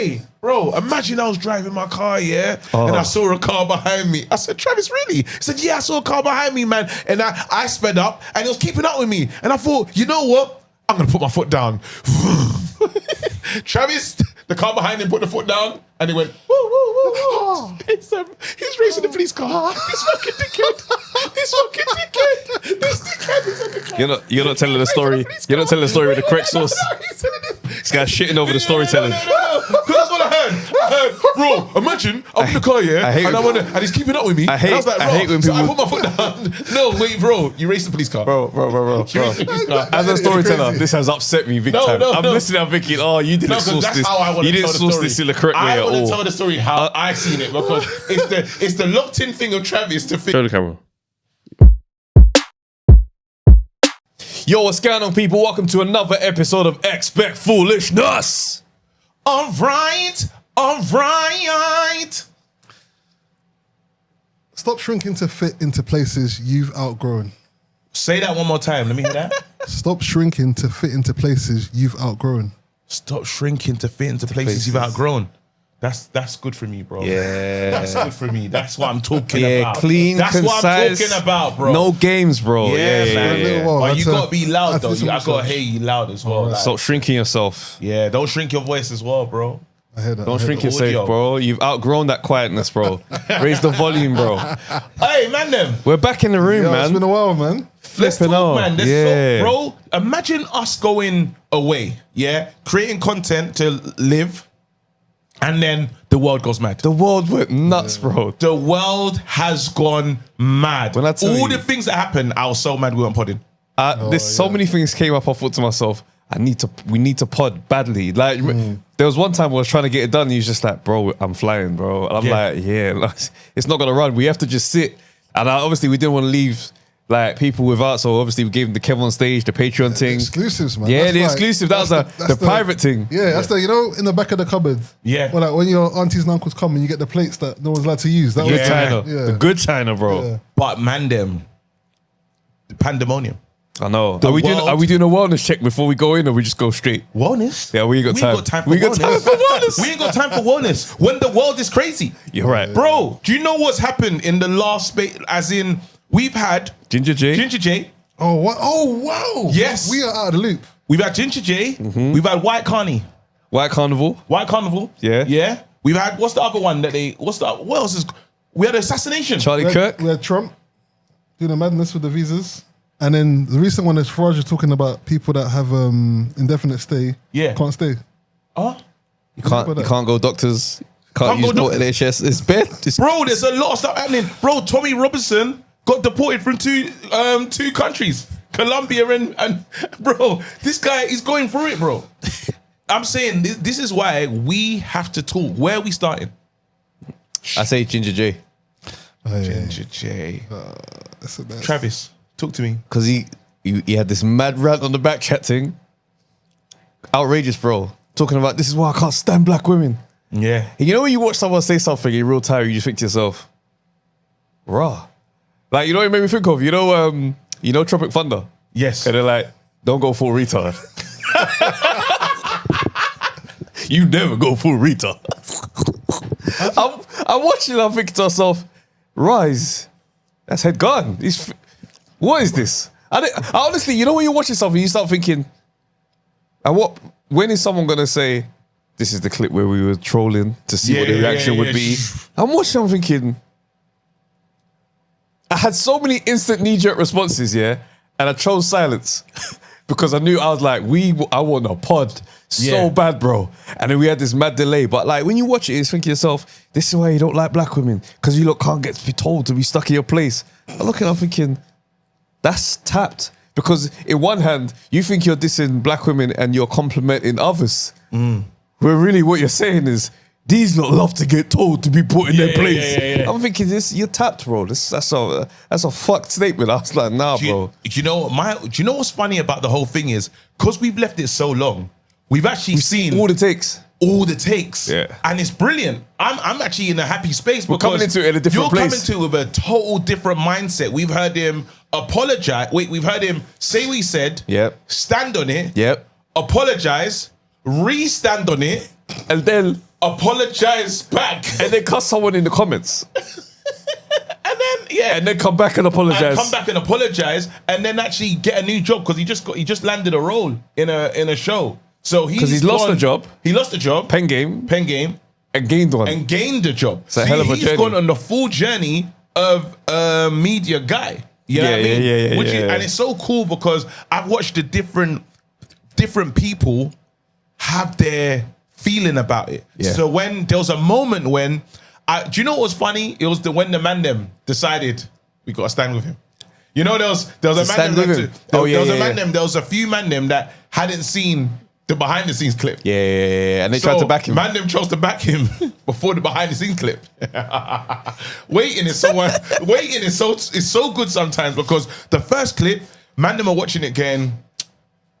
Hey, bro, imagine I was driving my car, and I saw a car behind me. I said, Travis, really? He said, yeah, I saw a car behind me, man. And I sped up and it was keeping up with me. And I thought, you know what? I'm going to put my foot down. Travis, the car behind him, put the foot down and he went, woo, woo, woo, woo. He's racing the police car. This fucking dickhead. This fucking dickhead. This dickhead is a dickhead. You're not telling the story. You're not telling the story with the correct source. This guy's shitting over the storytelling. No. Because that's what I heard. Bro, imagine I'm in the car, and he's keeping up with me. I was like, bro, I hate when people. I put my foot down. No, wait, bro, you raced the police car. Bro. As a storyteller, this has upset me big time. I'm listening, I'm thinking, oh, you didn't source this. You didn't source this in the correct way at all. I want to tell the story how I seen it because it's the locked in thing of Travis to fix. Show the camera. Yo, what's going on, people? Welcome to another episode of Expect Foolishness. All right. Stop shrinking to fit into places you've outgrown. Say that one more time. Let me hear that. Stop shrinking to fit into places you've outgrown. Stop shrinking to fit into places you've outgrown. That's good for me, bro. Yeah. That's good for me. That's what I'm talking about. Clean, that's concise. What I'm talking about, bro. No games, bro. Yeah, man. But you got to be loud, though. I got to hear you loud as well. Stop shrinking yourself. Yeah, don't shrink your voice as well, bro. I hear that. Don't shrink yourself, bro. You've outgrown that quietness, bro. Raise the volume, bro. Hey, man, them. We're back in the room, man. It's been a while, man. Let's talk, man. Yeah. Bro, imagine us going away, creating content to live, and then the world goes mad. The world went nuts, bro. The world has gone mad. When I tell all you, the things that happened, I was so mad we weren't podding. There's so many things came up. I thought to myself, we need to pod badly. Like there was one time I was trying to get it done. And he was just like, bro, I'm flying, bro. And I'm like, it's not gonna run. We have to just sit. And obviously we didn't want to leave like people without. So obviously we gave them the Kev on stage, the Patreon thing, exclusives, man. Yeah, that's the like, exclusive. That was the private thing. Yeah, that's the in the back of the cupboard. Yeah, well, like when your aunties and uncles come and you get the plates that no one's allowed to use. That good China, the good China, bro. Yeah. But man, the pandemonium. I know. Are we doing a wellness check before we go in, or we just go straight? Wellness? Yeah, we ain't got time. We got time for wellness. We ain't got time for wellness when the world is crazy. You're right, bro. Do you know what's happened in the last as in we've had Ginger J. Oh, what? Oh, wow. Yes, we are out of the loop. We've had Ginger J. Mm-hmm. We've had White Carnival. Yeah. We've had what's the other one that what else is? We had assassination. Charlie Kirk. We had Trump doing the madness with the visas. And then the recent one is Farage talking about people that have indefinite stay. Yeah. Can't stay. You can't go doctors. Can't use no NHS. It's bad. Bro, there's a lot of stuff happening. Bro, Tommy Robinson got deported from two countries. Colombia and bro, this guy is going through it, bro. I'm saying this is why we have to talk. Where are we starting? I say Ginger J. Ginger J. Travis. Talk to me. Because he had this mad rant on the back chat thing. Outrageous, bro. Talking about this is why I can't stand black women. Yeah. And you know when you watch someone say something in real time, you just think to yourself, raw. Like, you know what it made me think of? You know Tropic Thunder? Yes. And they're like, don't go full retard. You never go full retard. I'm watching and I'm thinking to myself, Rise, that's head gone. What is this? I honestly, you know when you're watching something, you start thinking, when is someone going to say, this is the clip where we were trolling to see what the reaction would be? I'm watching, I'm thinking, I had so many instant knee-jerk responses, and I chose silence because I knew I was like, I want a pod so bad, bro. And then we had this mad delay. But like when you watch it, you think to yourself, this is why you don't like black women, because you can't get to be told to be stuck in your place. I look at it, I'm thinking, that's tapped. Because in one hand, you think you're dissing black women and you're complimenting others. Where really what you're saying is, these lot love to get told to be put in their place. Yeah. I'm thinking, you're tapped, bro. That's a fucked statement. I was like, nah, bro. Do you know what's funny about the whole thing is, because we've left it so long, we've actually seen all the takes. Yeah. And it's brilliant. I'm actually in a happy space. We're coming into it in a different place. You're coming to it with a total different mindset. We've heard him apologize. We've heard him say what he said. Yep. Stand on it. Yep. Apologize. Re-stand on it. And then apologize back, and then cuss someone in the comments. and then come back and apologize. And then actually get a new job because he just landed a role in a show. So he's lost the job. He lost the job. Pen game. And gained one. And gained a job. It's a hell of a he's journey. gone on the full journey of a media guy. You know what I mean? And it's so cool because I've watched the different people have their feeling about it. Yeah. So when there was a moment when do you know what was funny? It was when the man them decided we got to stand with him. You know, there was a man them. There was a few man them that hadn't seen the behind the scenes clip. Yeah. And they tried to back him. Man them chose to back him before the behind the scenes clip. Waiting is so good sometimes because the first clip, man them are watching it going,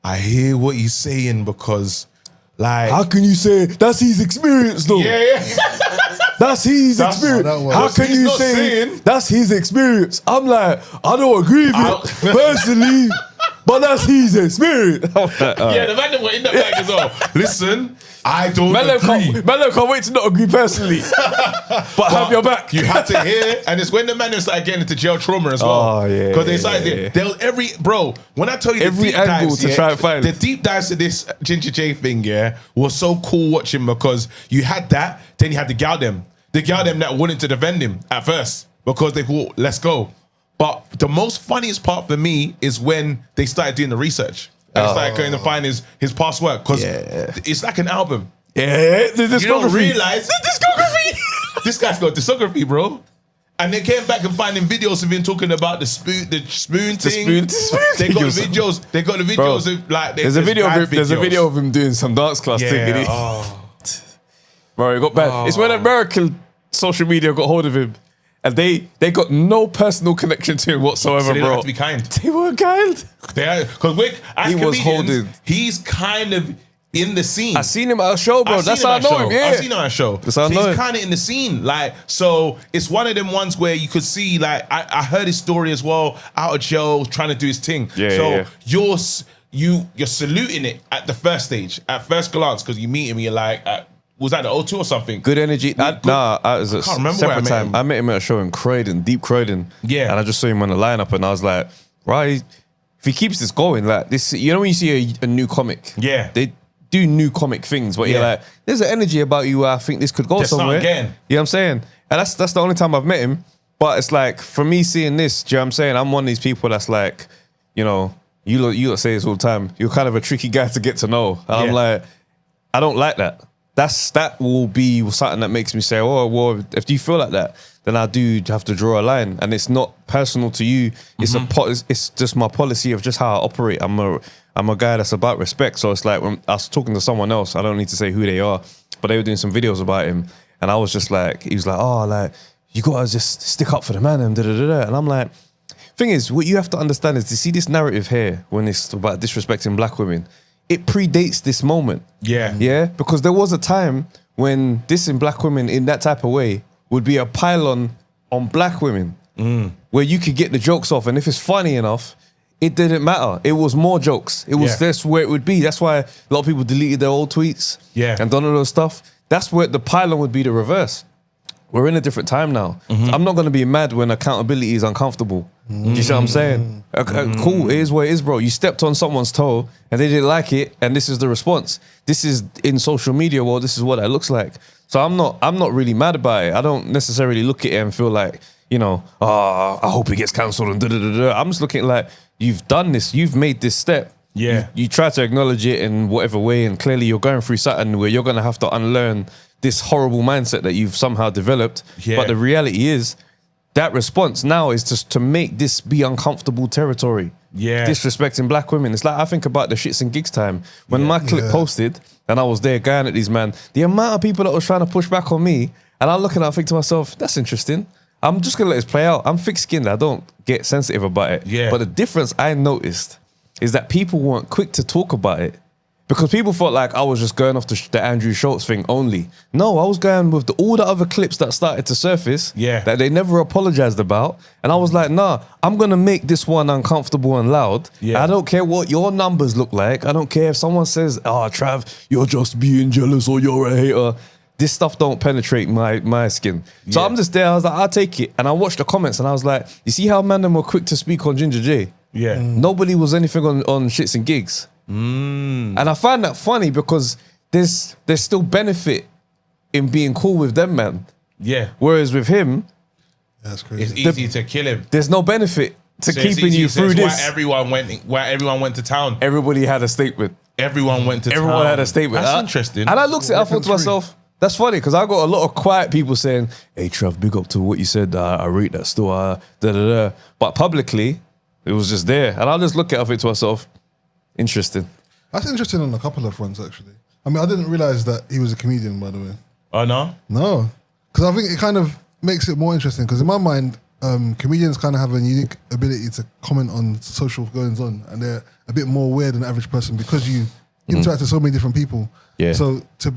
I hear what he's saying because like how can you say that's his experience though? Yeah. That's his experience. How can you say that's his experience? I'm like, I don't agree with it personally, but that's his experience. Yeah, the man were in the bag as well. Listen, I don't agree. Man can't wait to not agree personally, but have your back. You have to hear, and it's when the man started getting into jail trauma as well. Oh yeah, because they started when I tell you every the deep angle dives, to try and find the deep dives to this Ginger J thing, was so cool watching because you had that, then you had the gal them that wanted to defend him at first because they thought, let's go. But the most funniest part for me is when they started doing the research. And started going to find his past work because it's like an album. Yeah, the discography. You don't realize the discography. This guy's got discography, bro. And they came back and finding videos of him talking about the spoon thing. They got the videos of like. There's a video of him doing some dance class thing. Bro, it got bad. It's when American social media got hold of him. And they got no personal connection to him whatsoever, so they bro. Have to be kind. They weren't kind. Because he's kind of in the scene. I seen him at a show, bro. That's how I know him. Yeah, I've seen him at a show. That's how I know him. He's kind of in the scene, like so. It's one of them ones where you could see, like I heard his story as well, out of jail, trying to do his thing. You're saluting it at the first stage, at first glance, because you meet him, you're like. Was that the O2 or something? Good energy. I was a separate time. I met him at a show in Croydon, deep Croydon. Yeah. And I just saw him on the lineup and I was like, right, if he keeps this going, like this, you know when you see a new comic? Yeah. They do new comic things, but you're like, there's an energy about you where I think this could go somewhere. Again. You know what I'm saying? And that's the only time I've met him. But it's like, for me seeing this, do you know what I'm saying? I'm one of these people that's like, you know, you lot say this all the time, you're kind of a tricky guy to get to know. And I'm like, I don't like that. That will be something that makes me say, oh, well, if you feel like that, then I do have to draw a line. And it's not personal to you. It's it's just my policy of just how I operate. I'm a guy that's about respect. So it's like when I was talking to someone else, I don't need to say who they are, but they were doing some videos about him. And I was just like, he was like, oh, like, you got to just stick up for the man and da-da-da-da. And I'm like, thing is, what you have to understand is to see this narrative here when it's about disrespecting black women, it predates this moment. Yeah. Because there was a time when dissing black women in that type of way would be a pile on black women where you could get the jokes off. And if it's funny enough, it didn't matter. It was more jokes. It was that's where it would be. That's why a lot of people deleted their old tweets and done all those stuff. That's where the pile-on would be the reverse. We're in a different time now. I'm not going to be mad when accountability is uncomfortable. Do you see what I'm saying? Cool, it is what it is, bro. You stepped on someone's toe and they didn't like it, and this is the response. This is in social media world. This is what that looks like. So I'm not really mad about it. I don't necessarily look at it and feel like, you know, I hope it gets cancelled and da-da-da-da. I'm just looking like, you've done this. You've made this step. Yeah. You try to acknowledge it in whatever way, and clearly you're going through something where you're going to have to unlearn this horrible mindset that you've somehow developed. But the reality is, that response now is just to make this be uncomfortable territory. Disrespecting black women. It's like, I think about the shits and gigs time. When my clip posted and I was there going at these man, the amount of people that was trying to push back on me, and I look at it, I think to myself, that's interesting. I'm just gonna let this play out. I'm thick-skinned. I don't get sensitive about it. But the difference I noticed is that people weren't quick to talk about it. Because people felt like I was just going off the Andrew Schultz thing only. No, I was going with all the other clips that started to surface that they never apologized about. And I was like, nah, I'm going to make this one uncomfortable and loud. I don't care what your numbers look like. I don't care if someone says, oh, Trav, you're just being jealous or you're a hater. this stuff don't penetrate my skin. So I'm just there. I was like, I'll take it. And I watched the comments and I was like, you see how man them were quick to speak on Ginger J? Yeah. Nobody was anything on shits and gigs. And I find that funny because there's still benefit in being cool with them, man. Yeah. Whereas with him, That's crazy. It's easy to kill him. there's no benefit to So it's keeping easy. you So through it's this. Why everyone went to town. Everybody had a statement. Everyone went to Everyone town. had a statement. That's interesting. And I looked at it, I thought to myself, that's funny because I got a lot of quiet people saying, hey, Trev, big up to what you said. I rate that still. But publicly, it was just there. And I'll just look at it and think to myself, interesting. That's interesting on a couple of fronts, actually. I mean, I didn't realize that he was a comedian, by the way. Oh, no? No. Because I think it kind of makes it more interesting. Because in my mind, comedians kind of have a unique ability to comment on social goings on. And they're a bit more aware than the average person because you interact with so many different people. Yeah. So to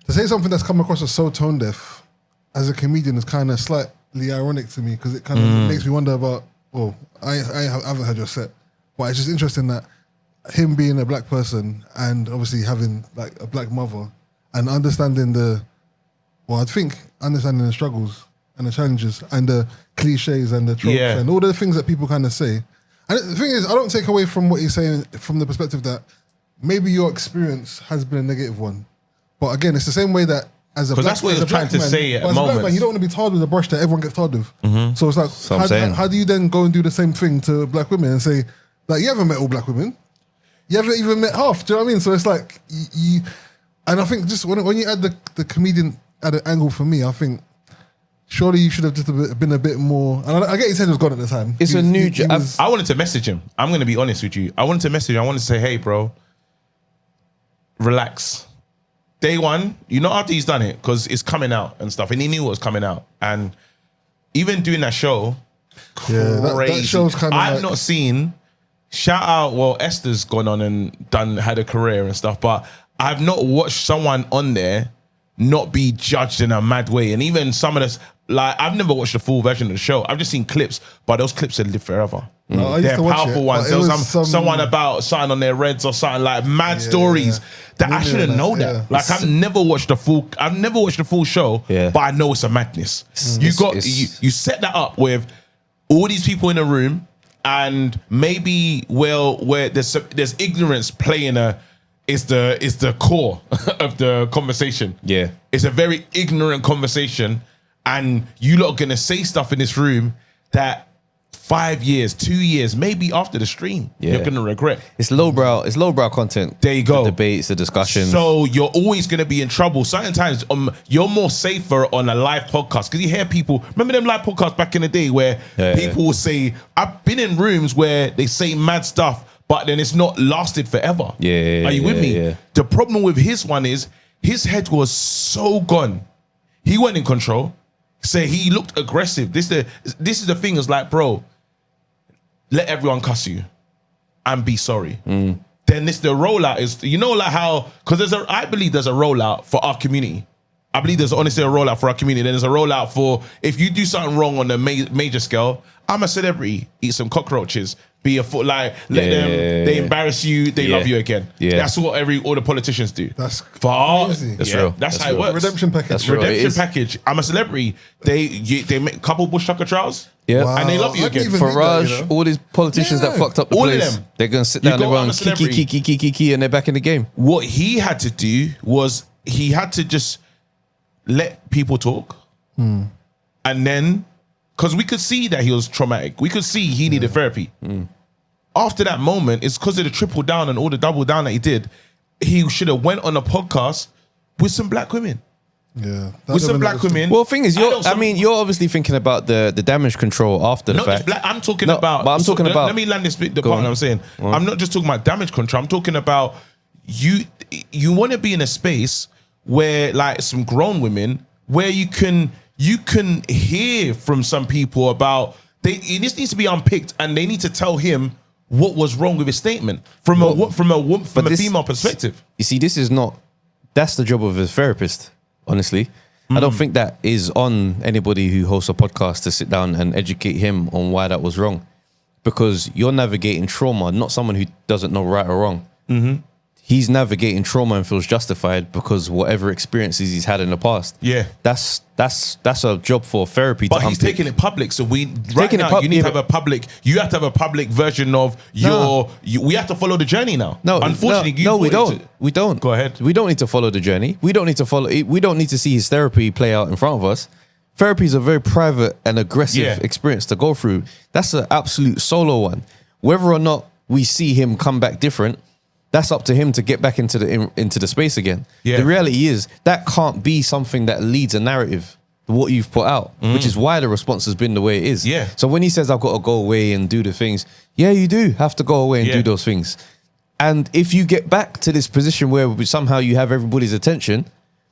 say something that's come across as so tone deaf as a comedian is kind of slightly ironic to me because it kind of makes me wonder about, I haven't heard your set. But it's just interesting that him being a black person and obviously having like a black mother and understanding understanding the struggles and the challenges and the cliches and the tropes and all the things that people kind of say. And the thing is, I don't take away from what he's saying from the perspective that maybe your experience has been a negative one. But again, it's the same way that as a black, that's what as he a was trying black to man, say at but as a black moments. man, you don't want to be tarred with a brush that everyone gets tarred with. So it's like, what I'm saying. how do you then go and do the same thing to black women and say, like, you haven't met all black women. You haven't even met half. Do you know what I mean? So it's like, and I think just when you add the comedian at an angle for me, I think surely you should have just been a bit more. And I get his head was gone at the time. It's I wanted to message him. I'm going to be honest with you. I wanted to message him. I wanted to say, hey, bro, relax. Day one, you know, after he's done it, because it's coming out and stuff, and he knew what was coming out. And even doing that show, crazy. That show's kind of I've not seen, shout out, well, Esther's gone on and had a career and stuff, but I've not watched someone on there not be judged in a mad way. And even some of this, like, I've never watched the full version of the show. I've just seen clips, but those clips have lived forever. I used They're to watch powerful it, ones. but There it was was someone about something on their reds or something, like mad stories that I shouldn't know that. yeah. Like, I've never watched the full show, but I know it's a madness. You set that up with all these people in a room, and maybe where there's ignorance playing is the core of the conversation. Yeah. It's a very ignorant conversation, and you lot are gonna say stuff in this room that 5 years, 2 years, maybe after the stream, you're gonna regret. It's lowbrow content. There you go. The debates, the discussions. So you're always gonna be in trouble. Certain times, you're more safer on a live podcast because you hear people. Remember them live podcasts back in the day where people will say, "I've been in rooms where they say mad stuff, but then it's not lasted forever." Are you with me? Yeah. The problem with his one is his head was so gone. He went in control. Say he looked aggressive. This is the thing. Is like, bro, let everyone cuss you and be sorry. Then the rollout is, you know, like how, because I believe there's a rollout for our community. I believe there's honestly a rollout for our community. Then there's a rollout for if you do something wrong on the major scale. I'm a celebrity. Eat some cockroaches. Be a foot, like let them. They embarrass you. They love you again. That's what all the politicians do. That's for art. crazy. That's real. That's how it works. Redemption package. That's real. Redemption package. I'm a celebrity. They make a couple bush tucker trials. Yeah. Wow. And they love you I didn't again. even think that, Farage, you know? all these politicians that fucked up the All of place, them. they're gonna sit You down and go, I'm run a celebrity. kiki, and they're back in the game. What he had to do was he had to just let people talk. And then, because we could see that he was traumatic. We could see he needed therapy. After that moment, it's because of the triple down and all the double down that he did. He should have went on a podcast with some black women. Yeah. With some black women. Well, thing is, I know some- you're obviously thinking about the damage control after the Not just fact. black. I'm talking No, about. but I'm talking about- Let me land this bit. The Go part on. I'm saying. I'm not just talking about damage control. I'm talking about you. You want to be in a space where, like, some grown women, where you can hear from some people about it just needs to be unpicked, and they need to tell him what was wrong with his statement from a female perspective. You see, that's the job of a therapist, honestly. I don't think that is on anybody who hosts a podcast to sit down and educate him on why that was wrong. Because you're navigating trauma, not someone who doesn't know right or wrong. he's navigating trauma and feels justified because whatever experiences he's had in the past. Yeah. That's a job for therapy. But to he's unpick. taking it public, so you need yeah, to have a public. You have to have a public version of your. We have to follow the journey now. No, unfortunately, we don't. We don't. Go ahead. We don't need to follow the journey. We don't need to follow. We don't need to see his therapy play out in front of us. Therapy is a very private and aggressive experience to go through. That's an absolute solo one. Whether or not we see him come back different, that's up to him to get back into the space again. Yeah. The reality is that can't be something that leads a narrative, what you've put out, which is why the response has been the way it is. Yeah. So when he says, I've got to go away and do the things, yeah, you do have to go away and do those things. And if you get back to this position where somehow you have everybody's attention,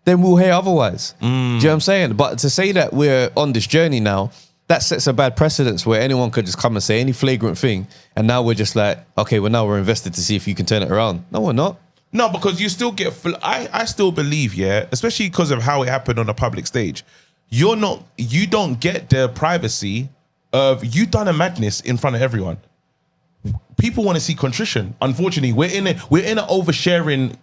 then we'll hear otherwise. Do you know what I'm saying? But to say that we're on this journey now, that sets a bad precedence where anyone could just come and say any flagrant thing. And now we're just like, okay, well, now we're invested to see if you can turn it around. No, we're not. No, because you still get. I still believe, especially because of how it happened on a public stage. You don't get the privacy of you done a madness in front of everyone. People want to see contrition. Unfortunately, we're in an oversharing,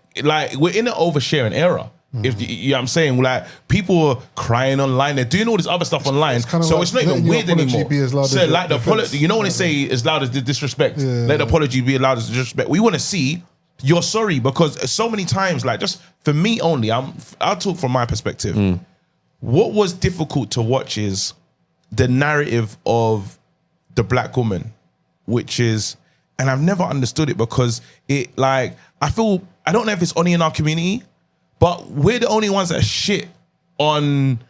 era. If you know what I'm saying, like people are crying online, they're doing all this other stuff online, so like it's not even weird anymore. So like the apology, you know when they say as loud as the disrespect, let the apology be as loud as the disrespect. We want to see you're sorry, because so many times, like just for me only, I'll talk from my perspective. What was difficult to watch is the narrative of the black woman, which is, and I've never understood it because it like I don't know if it's only in our community. But we're the only ones that shit on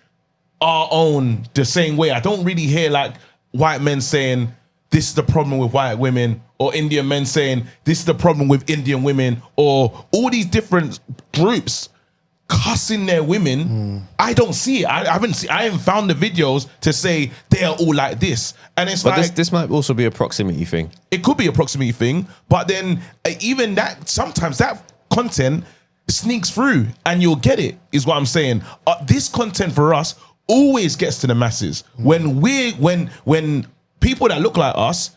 our own the same way. I don't really hear like white men saying this is the problem with white women, or Indian men saying this is the problem with Indian women, or all these different groups cussing their women. I don't see it. I haven't found the videos to say they are all like this. And it's like this might also be a proximity thing. It could be a proximity thing, but then even that, sometimes that content sneaks through and you'll get it, is what I'm saying. This content for us always gets to the masses. When people that look like us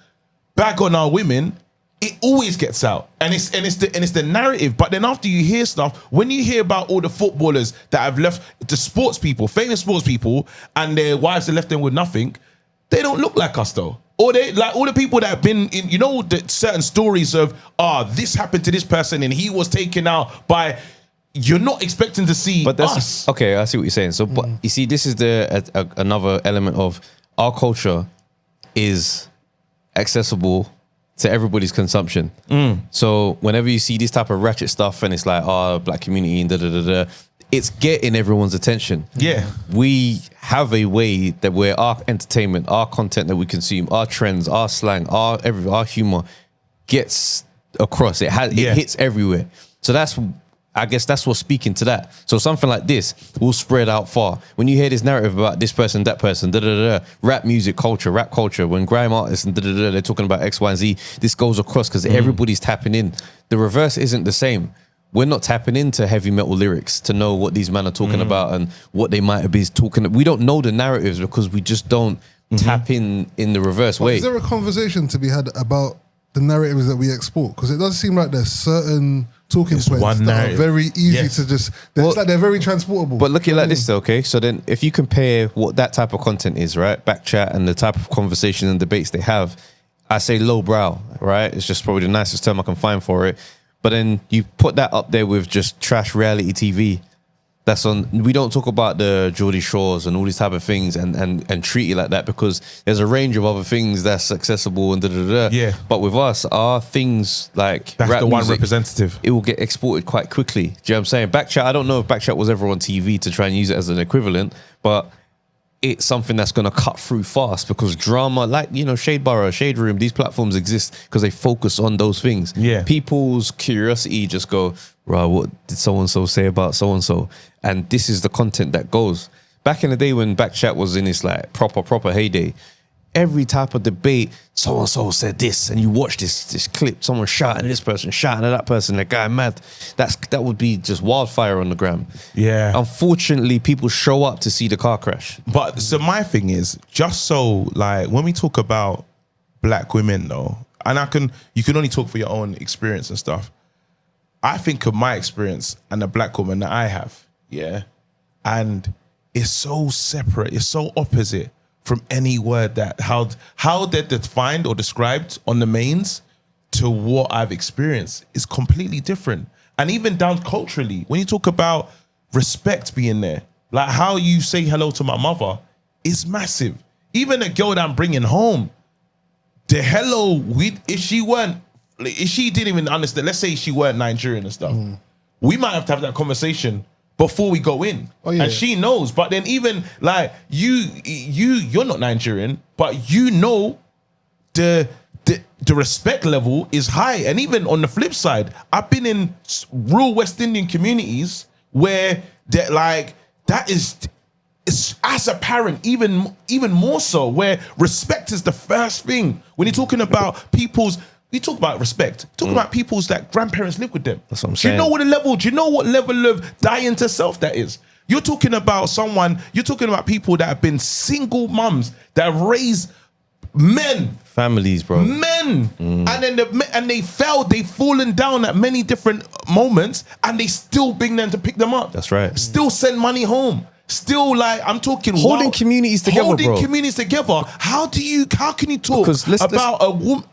bag on our women, it always gets out. And it's the narrative. But then after you hear stuff, when you hear about all the footballers that have left, the sports people, famous sports people, and their wives have left them with nothing, they don't look like us though. Or they like all the people that have been in, you know, the certain stories of this happened to this person and he was taken out by. You're not expecting to see but that's, us. Okay, I see what you're saying. So, but you see, this is another element of our culture is accessible to everybody's consumption. So whenever you see this type of ratchet stuff and it's like, black community and da-da-da-da, it's getting everyone's attention. Yeah. We have a way that where our entertainment, our content that we consume, our trends, our slang, our humor gets across. It hits everywhere. So I guess that's what's speaking to that. So something like this will spread out far. When you hear this narrative about this person, that person, rap music culture, rap culture, when grime artists and they're talking about X, Y, and Z, this goes across because everybody's tapping in. The reverse isn't the same. We're not tapping into heavy metal lyrics to know what these men are talking about and what they might have been talking. We don't know the narratives because we just don't tap in the reverse way. Is there a conversation to be had about the narratives that we export? Because it does seem like there's certain talking points that are very easy to just. It's like they're very transportable. But look at it like this, though, okay? So then, if you compare what that type of content is, right, back chat and the type of conversation and debates they have, I say lowbrow, right? It's just probably the nicest term I can find for it. But then you put that up there with just trash reality TV. That's on. We don't talk about the Geordie Shores and all these type of things and treat it like that because there's a range of other things that's accessible and Yeah. But with us, our things like that's rap the one music, representative. it will get exported quite quickly. Do you know what I'm saying? Backchat, I don't know if Backchat was ever on TV to try and use it as an equivalent, but it's something that's going to cut through fast because drama, like, you know, Shade Borough, Shade Room, these platforms exist because they focus on those things. Yeah. People's curiosity just go, right, what did so-and-so say about so-and-so? And this is the content that goes. Back in the day when Backchat was in its like proper heyday, every type of debate, so-and-so said this, and you watch this clip, someone shouting at this person, shouting at that person, that guy mad. That would be just wildfire on the gram. Yeah. Unfortunately, people show up to see the car crash. But so my thing is, just so like when we talk about black women though, and you can only talk for your own experience and stuff. I think of my experience and the black woman that I have, yeah, and it's so separate, it's so opposite from any word that how they're defined or described on the mains to what I've experienced is completely different. And even down culturally, when you talk about respect being there, like how you say hello to my mother is massive. Even a girl that I'm bringing home, the hello, if she didn't even understand, let's say she weren't Nigerian and stuff, we might have to have that conversation before we go in. Oh, yeah. And she knows. But then even like you're not Nigerian, but you know the respect level is high. And even on the flip side, I've been in rural West Indian communities where they're like, it's as apparent, even more so, where respect is the first thing. When you're talking about we talk about respect. Talk about people's that grandparents live with them. That's what I'm saying. saying. Do you know what level of dying to self that is? You're talking about people that have been single mums that have raised men. Families, bro. Men. And then they've fallen down at many different moments and they still bring them to pick them up. That's right. Still send money home. Still, like, I'm talking holding communities together, bro. Communities together. How can you talk about a woman,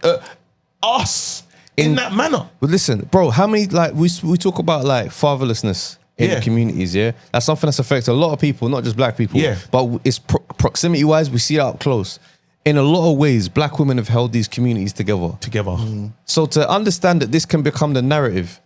us in that manner? But listen, bro, how many, like, we talk about like fatherlessness in the communities, yeah? That's something that's affected a lot of people, not just black people. Yeah. But it's proximity wise, we see it up close. In a lot of ways, black women have held these communities together. So to understand that this can become the narrative,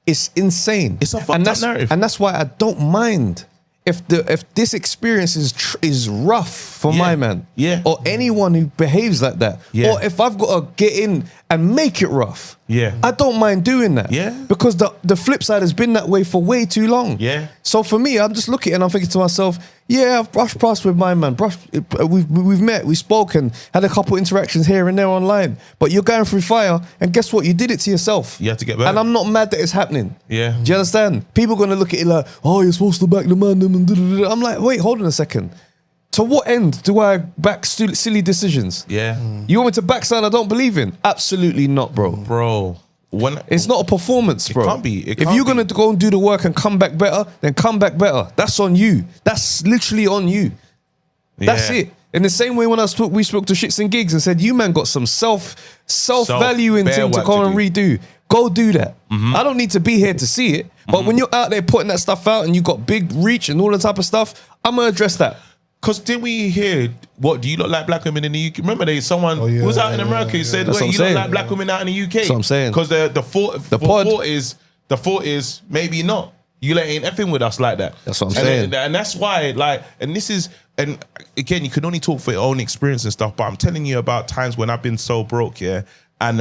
it's insane. It's a fucked up narrative. And that's why I don't mind if this experience is rough for my man, or anyone who behaves like that, or if I've got to get in and make it rough, I don't mind doing that, because the flip side has been that way for way too long. So for me, I'm just looking and I'm thinking to myself, I've brushed past with my man, we've met, we spoke and had a couple interactions here and there online, but you're going through fire, and guess what? You did it to yourself. You have to get better. And I'm not mad that it's happening. Do you Yeah. understand? People are going to look at it like, oh, you're supposed to back the man. I'm like, wait, hold on a second. To what end do I back silly decisions? You want me to back something I don't believe in? Absolutely not, bro. Bro. It's not a performance, bro. It can't be. If you're going to go and do the work and come back better, then come back better. That's on you. That's literally on you. That's it. In the same way when we spoke to Shits and Gigs and said, you man got some self-value in thing to go and redo. Go do that. I don't need to be here to see it. But when you're out there putting that stuff out and you got big reach and all that type of stuff, I'm going to address that. Because did we hear, what, do you look like black women in the UK? Remember someone who was out in America who said, wait, you look like black women out in the UK? That's what I'm saying. Because the thought is maybe not. You ain't effing with us like that. That's what I'm saying. And that's why, like, and again, you can only talk for your own experience and stuff, but I'm telling you about times when I've been so broke, and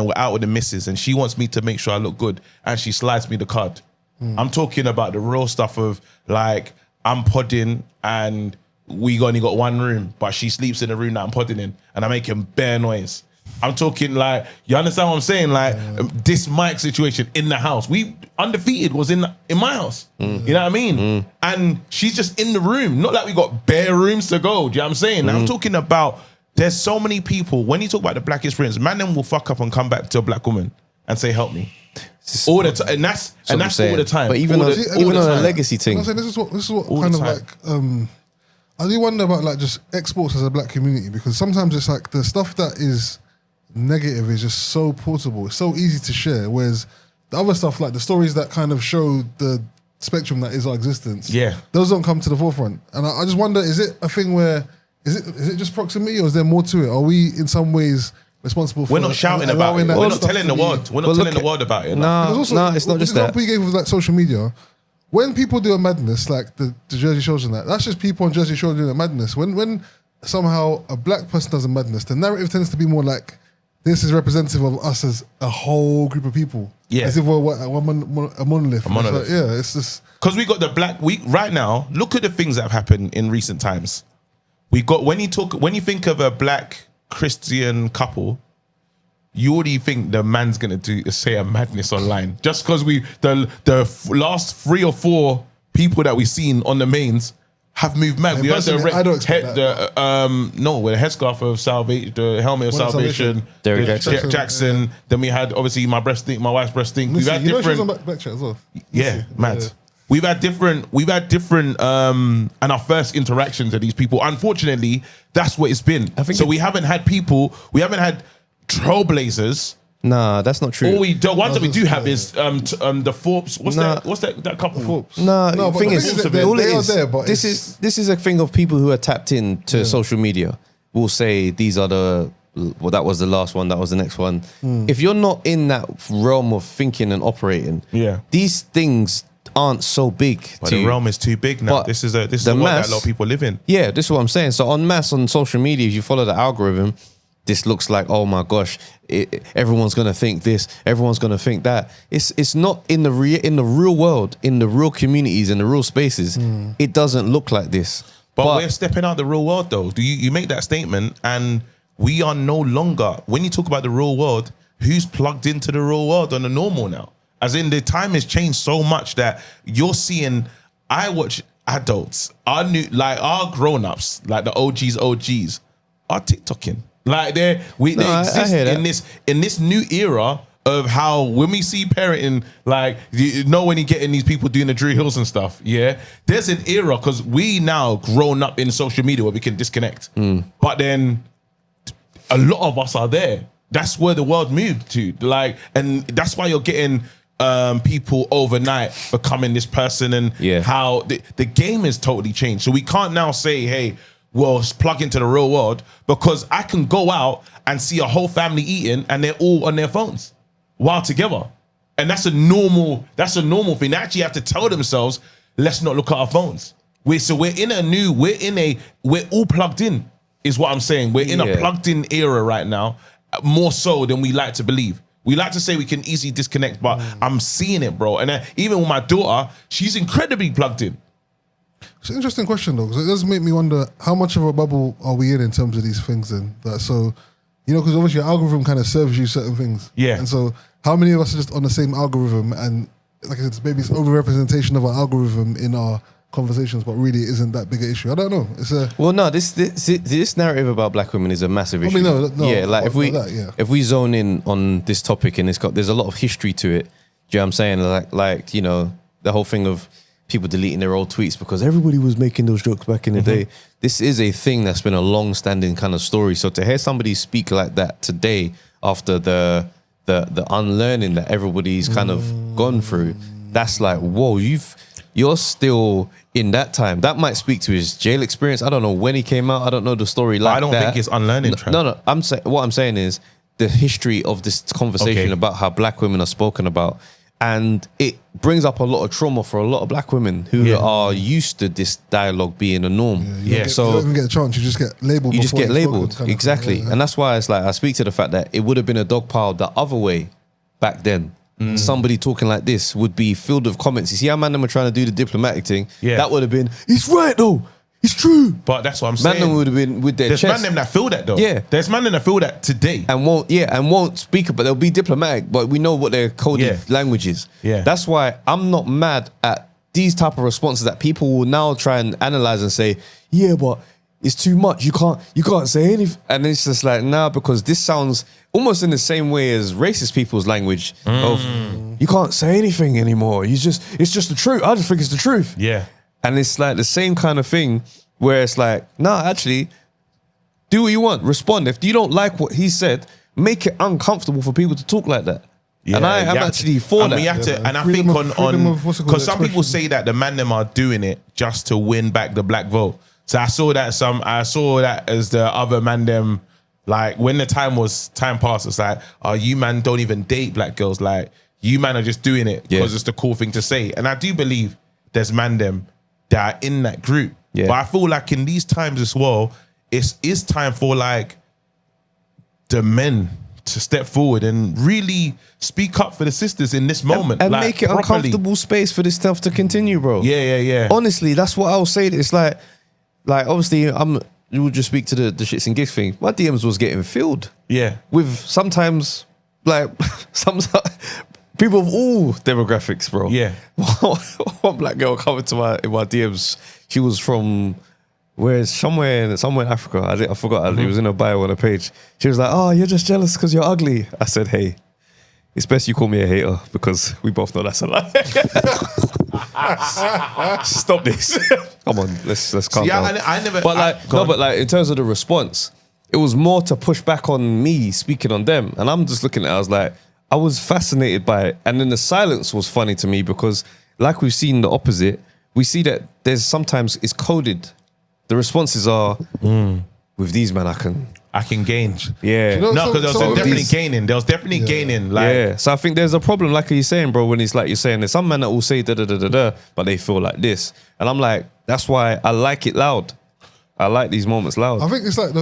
we're out with the missus and she wants me to make sure I look good and she slides me the card. I'm talking about the real stuff of, like, I'm podding and we only got one room, but she sleeps in the room that I'm podding in and I'm making bare noise. I'm talking, like, you understand what I'm saying? Like, this mic situation in the house. We Undefeated was in my house. You know what I mean? And she's just in the room. Not like we got bare rooms to go. Do you know what I'm saying? I'm talking about, there's so many people, when you talk about the black experience, man them will fuck up and come back to a black woman and say, help me. All the time. And that's all the time. But even on a legacy thing. I'm saying this is what kind of like, I do wonder about, like, just exports as a black community, because sometimes it's like the stuff that is negative is just so portable. It's so easy to share. Whereas the other stuff, like the stories that kind of show the spectrum that is our existence, those don't come to the forefront. And I just wonder, is it a thing where, is it just proximity, or is there more to it? Are we in some ways responsible for? We're not shouting about it. We're not telling the world. We're not telling the world about it. No, it's not just that. The example you gave with, like, social media. When people do a madness, like the Jersey Shores and that's just people on Jersey Shore doing a madness. When somehow a black person does a madness, the narrative tends to be more like, this is representative of us as a whole group of people. As if we're a monolith. A monolith. It's like, it's just... Because we got the black, right now, look at the things that have happened in recent times. We got, when you think of a black Christian couple, you already think the man's gonna say a madness online, just because the last 3 or 4 people that we've seen on the mains have moved mad. We had personally, I don't expect the headscarf of salvation, the helmet of salvation, Derek Jackson. Then we had obviously my wife's breast stink. We've had you know she was different. on back chat as well. Yeah, mad. Yeah. We've had different, and our first interactions with these people. Unfortunately, that's what it's been. We haven't had trailblazers. Nah, that's not true. The ones that we do have is the Forbes. What's that couple? Forbes. No, but thing the is, thing is all it they are is, there, but this is a thing of people who are tapped into social media. Will say these are that was the last one, that was the next one. If you're not in that realm of thinking and operating, these things aren't so big. But the realm is too big now. This is a world that a lot of people live in. Yeah, this is what I'm saying. So en masse on social media, if you follow the algorithm, this looks like, oh my gosh, everyone's gonna think this, everyone's gonna think that. It's not in the real world, in the real communities, in the real spaces. It doesn't look like this. But we're stepping out the real world though. You make that statement, and we are no longer. When you talk about the real world, who's plugged into the real world on the normal now? As in, the time has changed so much that you're seeing. I watch adults, our grown-ups, like the OGs, are TikToking. Like they exist in this new era of how when we see parenting, like when you getting these people doing the Drew Hills and stuff, there's an era because we now grown up in social media where we can disconnect. But then a lot of us are there. That's where the world moved to. And that's why you're getting people overnight becoming this person, and how the game has totally changed. So we can't now say, hey, well, plug into the real world, because I can go out and see a whole family eating and they're all on their phones while together. And that's a normal thing. They actually have to tell themselves, let's not look at our phones. We're all plugged in, is what I'm saying. We're in a plugged in era right now, more so than we like to believe. We like to say we can easily disconnect, but I'm seeing it, bro. And even with my daughter, she's incredibly plugged in. It's an interesting question though, because it does make me wonder how much of a bubble are we in terms of these things then? Because obviously your algorithm kind of serves you certain things. Yeah. And so how many of us are just on the same algorithm, and like I said, maybe it's over-representation of our algorithm in our conversations, but really it isn't that big an issue. I don't know. This narrative about black women is a massive issue. If we zone in on this topic, and there's a lot of history to it. Do you know what I'm saying? The whole thing of people deleting their old tweets because everybody was making those jokes back in the day. This is a thing that's been a long-standing kind of story. So to hear somebody speak like that today, after the unlearning that everybody's kind of gone through, that's like, whoa, you're still in that time. That might speak to his jail experience. I don't know when he came out. I don't know the story like that. I don't think it's unlearning. No. What I'm saying is the history of this conversation about how black women are spoken about. And it brings up a lot of trauma for a lot of black women who are used to this dialogue being a norm. You don't even get a chance. You just get labelled. You just get labelled. Exactly. And that's why it's like, I speak to the fact that it would have been a dog pile the other way back then. Somebody talking like this would be filled with comments. You see how man were trying to do the diplomatic thing? That would have been, he's right though. It's true. But that's what I'm saying. Man would have been with their chest. There's man that feel that though. Yeah. There's man that feel that today. And won't speak, but they'll be diplomatic, but we know what their coded language is. Yeah. That's why I'm not mad at these type of responses that people will now try and analyze and say, yeah, but it's too much. You can't say anything. And it's just like, nah, because this sounds almost in the same way as racist people's language of you can't say anything anymore. It's just the truth. I just think it's the truth. Yeah. And it's like the same kind of thing where it's like, nah, actually, do what you want. Respond. If you don't like what he said, make it uncomfortable for people to talk like that. Yeah, and I'm actually for that. And I think because some people say that the man them are doing it just to win back the black vote. So I saw that as the other man them, like when the time passed, it's like, oh, you man don't even date black girls. Like you man are just doing it because it's the cool thing to say. And I do believe there's man them that are in that group. Yeah. But I feel like in these times as well, it's time for like the men to step forward and really speak up for the sisters in this moment. And make it uncomfortable space for this stuff to continue, bro. Yeah. Honestly, that's what I'll say. It's like obviously you would just speak to the shits and gigs thing. My DMs was getting filled. Yeah. With sometimes People of all demographics, bro. Yeah. One black girl coming to my DMs. She was from somewhere in Africa. I forgot. It was in her bio on her page. She was like, "Oh, you're just jealous because you're ugly." I said, "Hey, it's best you call me a hater because we both know that's a lie." Stop this. Come on, let's calm down. I never. But like in terms of the response, it was more to push back on me speaking on them, and I'm just looking at it. I was like, I was fascinated by it, and then the silence was funny to me because, like we've seen the opposite, we see that there's sometimes it's coded. The responses are with these men I can gain. Yeah. You know, No, because so there was definitely these- gaining. There was definitely gaining. Like, Yeah, so I think there's a problem, like you're saying, bro. When it's like you're saying, there's some men that will say da da da da da, but they feel like this, and I'm like, that's why I like it loud. I like these moments loud. I think it's like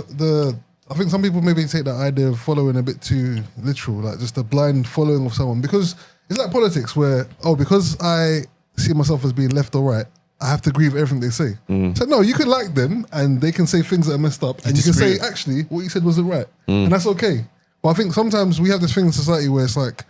I think some people maybe take that idea of following a bit too literal, like just a blind following of someone, because it's like politics where, because I see myself as being left or right, I have to agree with everything they say. So no, you can like them and they can say things that are messed up, and you can say, actually, what you said wasn't right, and that's okay. But I think sometimes we have this thing in society where it's like,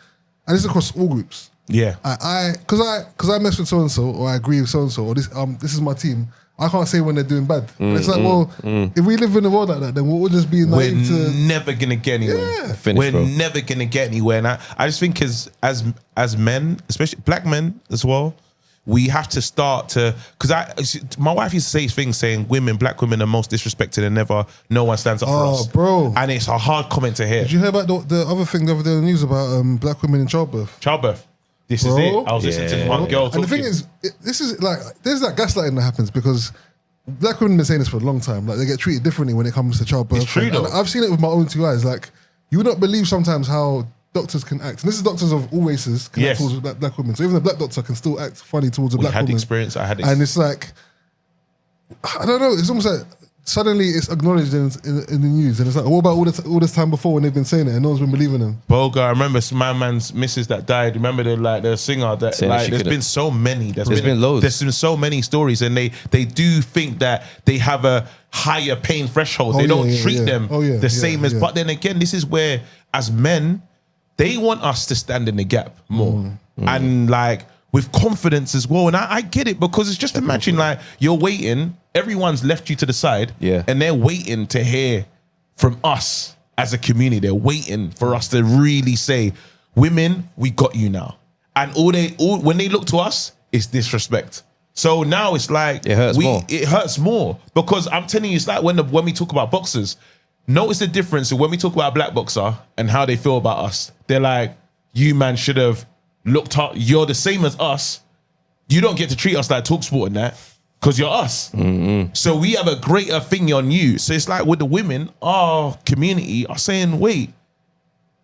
and it's across all groups. yeah. Because I mess with so and so, or I agree with so and so, or this is my team. I can't say when they're doing bad. It's like, if we live in a world like that, then we'll just be We're naive to. never gonna get anywhere. Yeah. Finish, We're bro. never gonna get anywhere, and I just think as men, especially black men as well, we have to start to, because my wife used to say things saying black women are most disrespected and no one stands up for us. Bro. And it's a hard comment to hear. Did you hear about the other thing the other day in the news about black women in childbirth? Childbirth. This is Bro. it. I was listening to one girl talking. And the thing is, this is like, there's that gaslighting that happens because black women have been saying this for a long time. Like, they get treated differently when it comes to childbirth. It's true, though. And I've seen it with my own two eyes. Like, you would not believe sometimes how doctors can act. And this is doctors of all races can act Yes. towards black women. So even a black doctor can still act funny towards a black had woman. experience. I had And it's like, I don't know. It's almost like suddenly it's acknowledged in the news, and it's like, what about all this time before when they've been saying it and no one's been believing them? Boga, I remember my man's missus that died. Remember the singer that, Saying that like, she there's could've- been so many. There's been loads. There's been so many stories, and they do think that they have a higher pain threshold. Oh, They yeah, don't yeah, treat yeah. them Oh, yeah, the yeah, same as. yeah. But then again, this is where, as men, they want us to stand in the gap more, and like with confidence as well. And I get it, because it's just imagine, like, you're waiting. Everyone's left you to the side, Yeah. and they're waiting to hear from us as a community. They're waiting for us to really say, women, we got you now. And when they look to us, it's disrespect. So now it's like, It hurts more. It hurts more, because I'm telling you, it's like when we talk about boxers, notice the difference when we talk about a black boxer and how they feel about us. They're like, you man should have looked up. You're the same as us. You don't get to treat us like TalkSport and that, because you're us. So we have a greater thing on you. So it's like with the women, our community are saying, wait,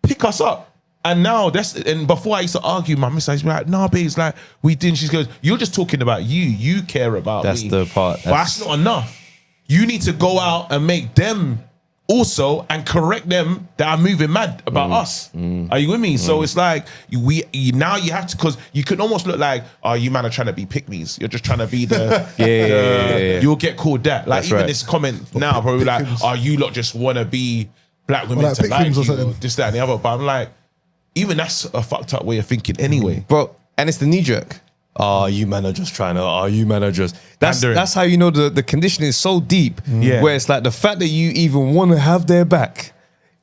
pick us up. And now and before I used to argue, my missus used to be like, nah, babe, it's like, we didn't. She goes, you're just talking about you. You care about That's me. the part. But that's not enough. You need to go out and make them also, and correct them that are moving mad about us. Are you with me? So it's like, now you have to, because you can almost look like, oh, you man are trying to be pick-me's. You're just trying to be the, Yeah. you'll get called that. Like, That's even right. this comment now, probably like, pick-me's. oh, you lot just want to be black women like to like pick-me's or you, something. or this, that, and the other. But I'm like, even that's a fucked up way of thinking anyway. Bro, and it's the knee jerk. You man are just trying to, you man are just. Pandering. That's how you know the condition is so deep. Yeah. Where it's like the fact that you even want to have their back,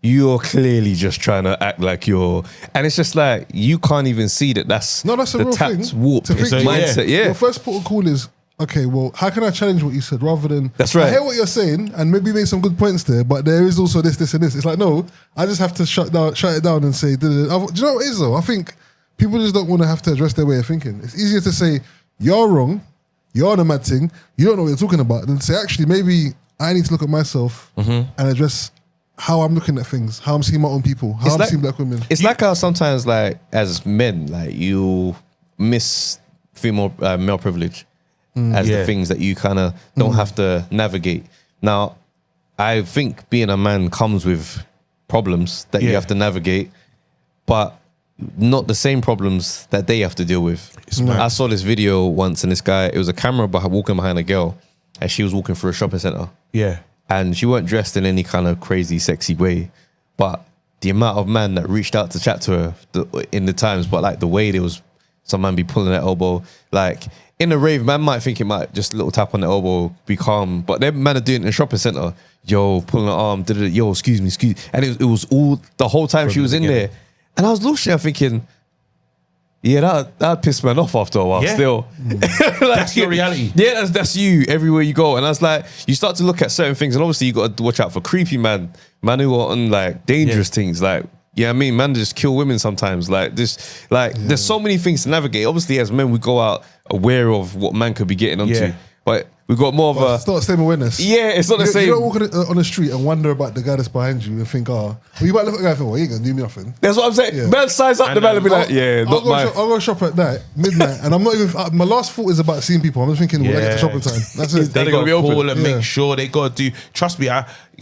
you're clearly just trying to act like you're. And it's just like, you can't even see that's No, that's a the real tapped thing. warp To think- mindset. Yeah. Your first port of call is, okay, well, how can I challenge what you said rather than... That's right. I hear what you're saying and maybe make some good points there, but there is also this, and this. It's like, no, I just have to shut it down and say... Do you know what it is, though? I think people just don't want to have to address their way of thinking. It's easier to say, you're wrong, you're on a mad thing, you don't know what you're talking about, than to say, actually, maybe I need to look at myself and address how I'm looking at things, how I'm seeing my own people, how I'm seeing black women. It's like how sometimes, like, as men, like, you miss male privilege as Yeah. the things that you kind of don't have to navigate. Now, I think being a man comes with problems that you Yeah. have to navigate, but not the same problems that they have to deal with. mad. I saw this video once, and this guy, it was a camera walking behind a girl, and she was walking through a shopping center. Yeah. And she weren't dressed in any kind of crazy, sexy way. But the amount of man that reached out to chat to her in the times, but like the way there was some man be pulling their elbow, like in a rave, man might think it might just a little tap on the elbow, be calm, but them man are doing it in a shopping centre, yo, pulling her arm, yo, excuse me, and it was all the whole time she was in there, and I was looking at her thinking, yeah, that pissed man off after a while. Yeah. Still, like, That's your reality. Yeah, that's you everywhere you go. And I was like, you start to look at certain things, and obviously you got to watch out for creepy man who are on like dangerous things. Like, yeah, I mean, man just kill women sometimes. Like this, like there's so many things to navigate. Obviously, as men, we go out aware of what man could be getting onto, but we got more of a. It's not the same awareness. Yeah, it's not the same. You don't walk on the street and wonder about the guy that's behind you and think, well, you might look at the guy and think, well, he ain't gonna do me nothing. That's what I'm saying. Yeah. Man, size up the man and be like, yeah, not mine. I'll go shop at night, midnight, and I'm not even. My last thought is about seeing people. I'm just thinking, when I get to shopping time. That's it. They got to call and Yeah. make sure they got to do. Trust me,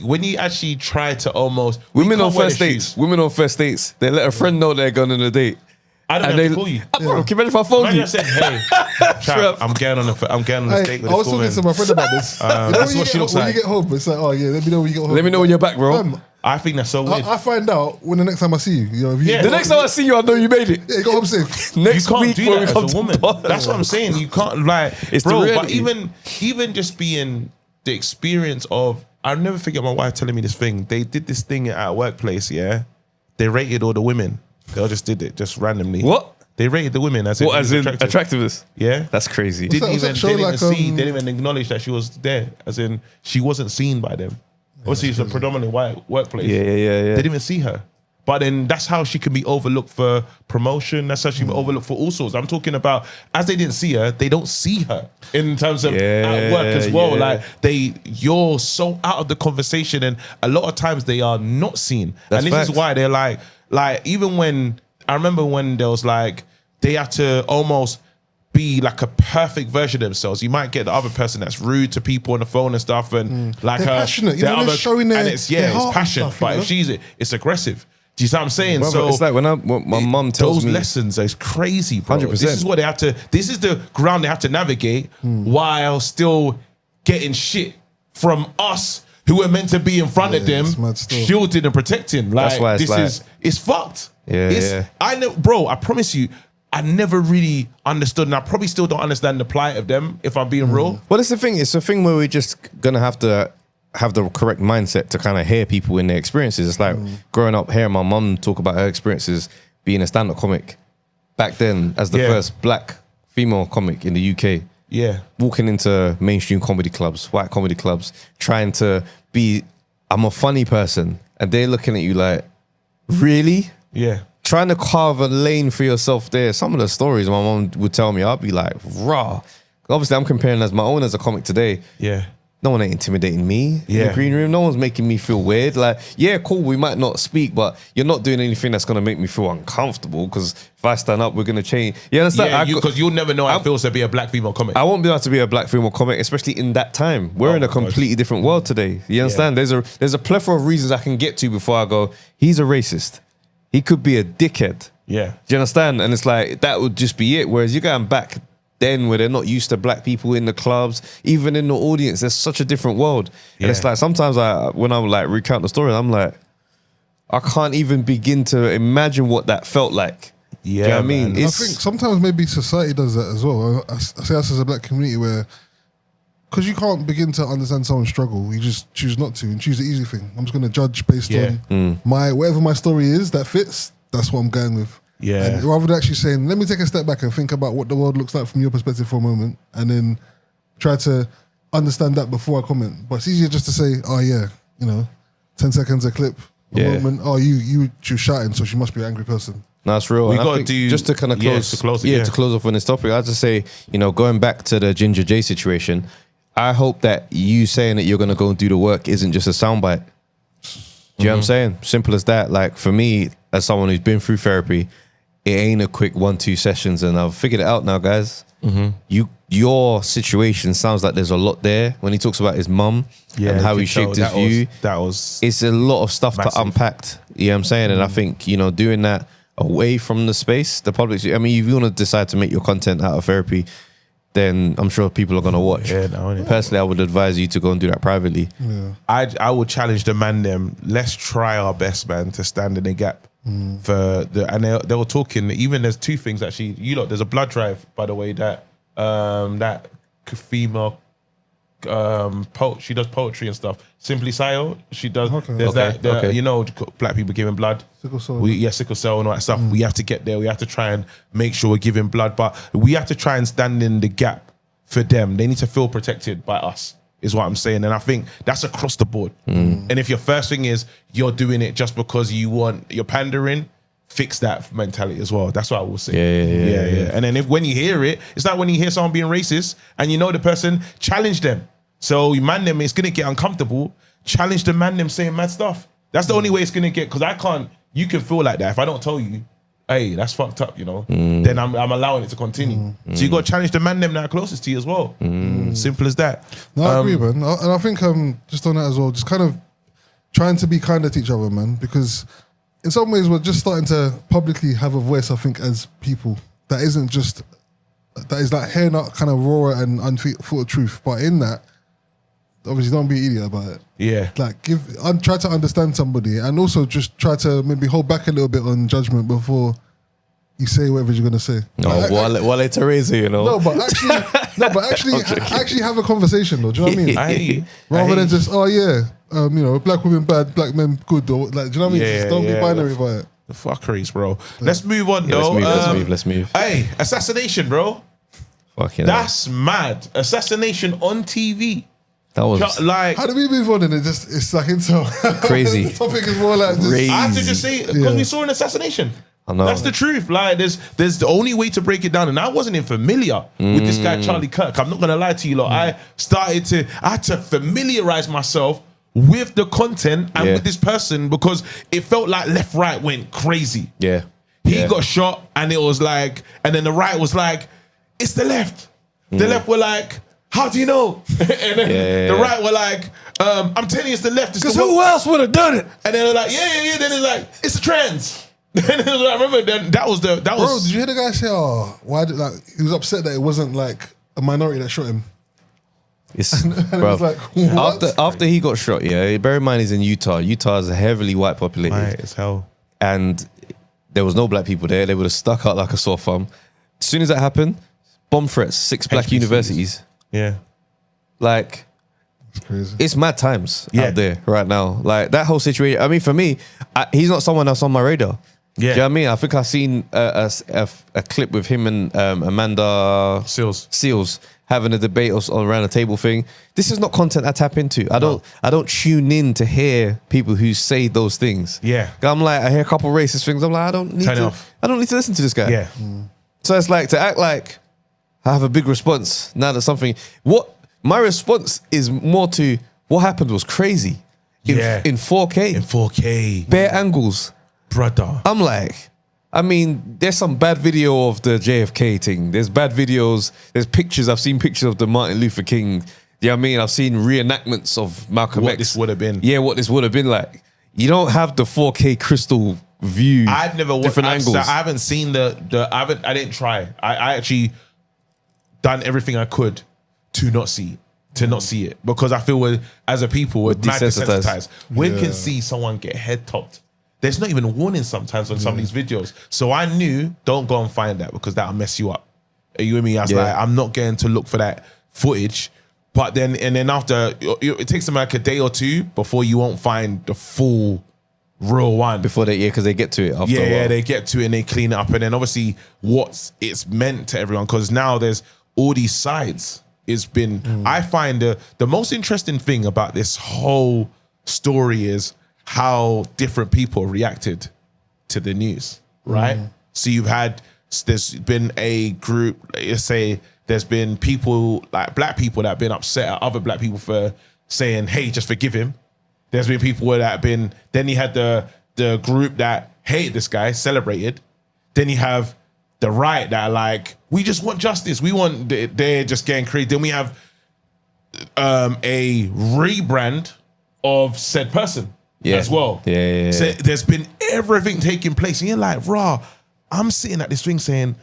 when you actually try to almost Women on first dates, they let a friend know they're going on a date. I don't have to call you. Can you imagine if I phoned you? I said, hey, Trav, I'm getting on a date with I was this talking woman. to my friend about this. That's what she looks when like. you get home, it's like, oh yeah, let me know when you get home. Let me know when you're back, bro. I think that's so weird. I find out when the next time I see you. You know, if you The next time I see you, I know you made it. Yeah, you got home safe. Next you can't week do when we that come as a to woman. pod. That's what I'm saying. You can't like, It's the bro. But reality. even just being the experience of, I'll never forget my wife telling me this thing. They did this thing at a workplace. Yeah, they rated all the women. They all just did it just randomly. What? They rated the women as What, as in attractive. attractiveness? Yeah, That's crazy. Didn't Was that even show didn't like, even see. They didn't even acknowledge that she was there. As in, she wasn't seen by them. Obviously, it's a predominantly white workplace. Yeah. They didn't even see her. But then that's how she can be overlooked for promotion. That's how she can be overlooked for all sorts. I'm talking about, as they didn't see her, they don't see her in terms of at work as well. Yeah. Like you're so out of the conversation, and a lot of times they are not seen. That's and this facts. is why they're like even when I remember when there was like they had to almost be like a perfect version of themselves. You might get the other person that's rude to people on the phone and stuff, and like They're passionate. You know, they're showing and it's their heart it's and passion. stuff, you But know? if it's aggressive. Do you see what I'm saying? Brother, So it's like when my mum tells those me lessons is crazy, bro. 100%. This is what they have to. This is the ground they have to navigate while still getting shit from us who were meant to be in front of them, it's mad still. shielding and protecting. Like That's why it's this like- it's fucked. Yeah, It's, yeah. I know, bro. I promise you, I never really understood, and I probably still don't understand the plight of them. If I'm being real, Well, it's the thing. It's a thing where we're just gonna have to have the correct mindset to kind of hear people in their experiences. It's like growing up, hearing my mum talk about her experiences being a stand-up comic back then as the Yeah. first black female comic in the UK. yeah, Walking into mainstream comedy clubs, white comedy clubs, trying to be, I'm a funny person, and they're looking at you like, really? yeah. Trying to carve a lane for yourself there. Some of the stories my mom would tell me, I'd be like, raw. Obviously, I'm comparing as my own as a comic today. Yeah. No one ain't intimidating me in Yeah. the green room. No one's making me feel weird. Like, yeah, cool, we might not speak, but you're not doing anything that's going to make me feel uncomfortable, because if I stand up, we're going to change. You understand? Yeah, because you'll never know how it feels to be a black female comic. I won't be able to be a black female comic, especially in that time. We're in a my God. completely different world today. You understand? There's a plethora of reasons I can get to before I go, he's a racist. He could be a dickhead. Yeah. Do you understand? And it's like, that would just be it. Whereas you're going back then where they're not used to black people in the clubs, even in the audience, there's such a different world. And it's Yeah. like, sometimes when I like recount the story, I'm like, I can't even begin to imagine what that felt like. Do you know what I mean? man. I think sometimes maybe society does that as well. I say us as a black community where, because you can't begin to understand someone's struggle, you just choose not to and choose the easy thing. I'm just going to judge based on whatever my story is that fits. That's what I'm going with. Yeah. And rather than actually saying, let me take a step back and think about what the world looks like from your perspective for a moment, and then try to understand that before I comment. But it's easier just to say, oh yeah, 10 seconds a clip, a moment. Oh, you she was shouting, so she must be an angry person. No, that's real. We And I gotta think do- just to kind of yeah, close, to close it, to close off on this topic. I just say, going back to the Ginger J situation, I hope that you saying that you're gonna go and do the work isn't just a soundbite. Do you know what I'm saying? Simple as that. Like for me, as someone who's been through therapy, it ain't a quick 1-2 sessions, and I've figured it out now, guys. Your situation sounds like there's a lot there. When he talks about his mum and how he shaped his view, That was it's a lot of stuff massive. to unpack. You know what I'm saying? And I think, doing that away from the space, the public, I mean, if you want to decide to make your content out of therapy, then I'm sure people are gonna watch. Yeah, no, innit? Personally, I would advise you to go and do that privately. Yeah. I would challenge the man them. Let's try our best, man, to stand in the gap for the. And they were talking. Even there's two things actually. There's a blood drive, by the way, that female she does poetry and stuff. Simply Sayo, she does. Okay. There's Okay, that. okay. You know, black people giving blood. Sickle cell. Sickle cell and all that stuff. We have to get there. We have to try and make sure we're giving blood, but we have to try and stand in the gap for them. They need to feel protected by us, is what I'm saying. And I think that's across the board. And if your first thing is you're doing it just because you're pandering, fix that mentality as well. That's what I will say. Yeah. And then when you hear it, it's like when you hear someone being racist and you know the person, challenge them. So you man them, it's gonna get uncomfortable. Challenge the man them saying mad stuff. That's the only way it's gonna get, because you can feel like that. If I don't tell you, hey, that's fucked up, then I'm allowing it to continue. So you gotta challenge the man them that are closest to you as well. Simple as that. No, I agree, man. And I think just on that as well, just kind of trying to be kinder to each other, man, because in some ways we're just starting to publicly have a voice, I think, as people. That is like hearing out kind of raw and unthought truth. But in that, obviously don't be an idiot about it. Yeah. Like try to understand somebody, and also just try to maybe hold back a little bit on judgment before you say whatever you're gonna say. No, Wale Teresa, No, but actually have a conversation though. Do you know what I mean? I hear you. Rather than just, black women bad, black men good, or like, do you know what I mean? Just don't be binary about it. The fuckeries, bro. Let's move on, though. Let's move. Hey, assassination, bro. Fucking That's mad. Assassination on TV. that was Like, How do we move on? And it's like into crazy. the topic is more like just, Crazy. I have to just say, because we saw an assassination. I know. That's the truth. Like, there's the only way to break it down. And I wasn't even familiar with this guy, Charlie Kirk. I'm not going to lie to you, lot. I had to familiarize myself with the content and with this person, because it felt like left, right went crazy. Yeah. He got shot, and it was like, and then the right was like, it's the left. The left were like, how do you know? And then the right were like, I'm telling you it's the left. Because who else would have done it? And then they're like, yeah. Then it's like, it's the trans. And then I remember that was. Bro, did you hear the guy say, why did, like, he was upset that it wasn't like a minority that shot him? It's, And it bro, was like, what? after he got shot, bear in mind he's in Utah. Utah is heavily white populated. Right as hell. And there was no black people there. They would have stuck out like a sore thumb. As soon as that happened, bomb threats, 6 black HBCs. universities. Yeah. Like, It's crazy. it's mad times out there right now. Like, that whole situation. I mean, for me, he's not someone that's on my radar. Yeah. Do you know what I mean? I think I've seen a clip with him and Amanda Seals having a debate around a table thing. This is not content I tap into. I don't tune in to hear people who say those things. Yeah. I'm like, I hear a couple racist things. I'm like, I don't need to listen to this guy. Yeah. So it's like, to act like I have a big response now that my response is more to what happened was crazy. In 4K. In 4K. Bare angles. Brother. I'm like, I mean, there's some bad video of the JFK thing. There's bad videos. There's pictures. I've seen pictures of the Martin Luther King. You know what I mean? I've seen reenactments of Malcolm X. What this would have been. Yeah, what this would have been like. You don't have the 4K crystal view. I've never watched different angles. I haven't seen I didn't try. I actually done everything I could to not see it, because I feel as a people we're mad desensitized. When can see someone get head topped? There's not even a warning sometimes on some of these videos. So I knew, don't go and find that, because that'll mess you up. Are you with me? I was like, I'm not going to look for that footage. But then after, it takes them like a day or two before you won't find the full real one. Before because they get to it after a while. Yeah, they get to it and they clean it up. And then obviously what it's meant to everyone, because now there's all these sides. It's been, I find the most interesting thing about this whole story is how different people reacted to the news, right? So there's been a group, let's say there's been people, like black people, that have been upset at other black people for saying, hey, just forgive him. There's been people that have been, then you had the group that hated this guy, celebrated. Then you have the right that are like, we just want justice. They're just getting crazy. Then we have a rebrand of said person as well. Yeah. So there's been everything taking place. And you're like, I'm sitting at this thing saying,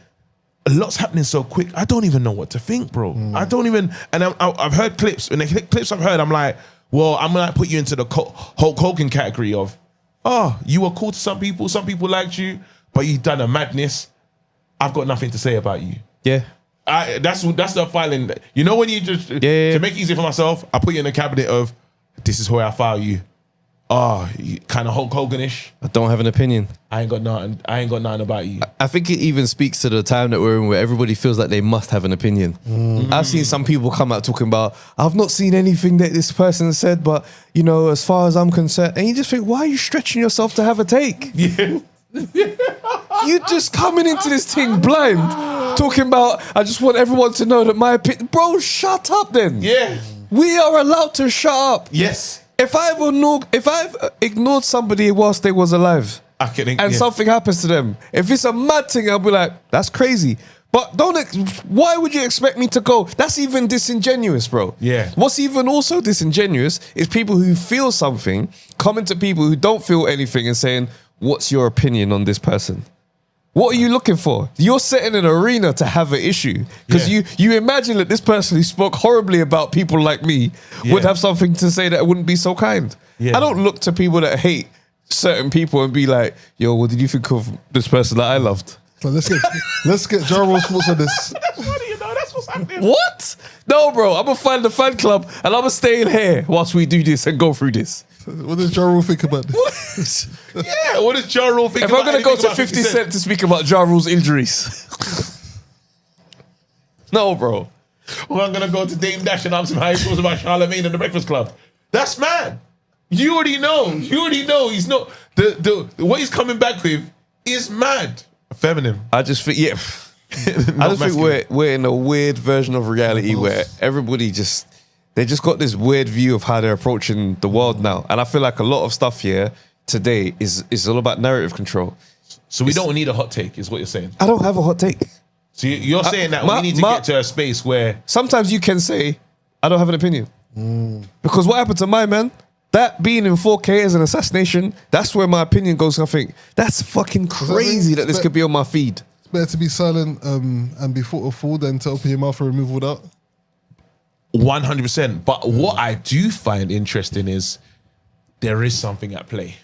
a lot's happening so quick. I don't even know what to think, bro. I don't even. And I've heard clips, and the clips I've heard, I'm like, well, I'm gonna put you into the Hulk Hogan category of, oh, you were cool to some people liked you, but you done a madness. I've got nothing to say about you. Yeah. That's the filing. You know when you just to make it easy for myself, I put you in the cabinet of, this is where I file you. Oh, kind of Hulk Hogan-ish. I don't have an opinion. I ain't got nothing about you. I think it even speaks to the time that we're in where everybody feels like they must have an opinion. I've seen some people come out talking about, I've not seen anything that this person said, but, you know, as far as I'm concerned, and you just think, why are you stretching yourself to have a take? Yeah. You just coming into this thing blind, talking about, I just want everyone to know that my opinion. Bro, shut up then. Yeah. We are allowed to shut up. Yes. If I've ignored somebody whilst they was alive, something happens to them, if it's a mad thing, I'll be like, that's crazy. But why would you expect me to go? That's even disingenuous, bro. Yeah. What's even also disingenuous is people who feel something coming to people who don't feel anything and saying, what's your opinion on this person? What are you looking for? You're setting an arena to have an issue because you imagine that this person who spoke horribly about people like me would have something to say that wouldn't be so kind. Yeah. I don't look to people that hate certain people and be like, yo, what did you think of this person that I loved? So let's get Ja Rule's thoughts on this. That's funny, you know. That's what's happening. What? No, bro. I'm gonna find the fan club and I'm gonna stay in here whilst we do this and go through this. What does Ja Rule think about this? Yeah, what does Ja Rule think If about I'm going to go to about 50 Cent to speak about Ja Rule's injuries. No, bro. Well, I'm going to go to Dame Dash and ask him how he feels about Charlemagne and the Breakfast Club. That's mad. You already know. He's not... The what he's coming back with is mad. Feminine. I just think, I just think we're in a weird version of reality where everybody they just got this weird view of how they're approaching the world now. And I feel like a lot of stuff here today is all about narrative control. So we don't need a hot take, is what you're saying. I don't have a hot take. So you're saying that we need to get to a space where... Sometimes you can say, I don't have an opinion. Because what happened to my man, that being in 4K as an assassination, that's where my opinion goes. I think, that's fucking crazy that this could be on my feed. It's better to be silent and be thought of fool than to open your mouth and remove all that. 100%. But what I do find interesting is there is something at play.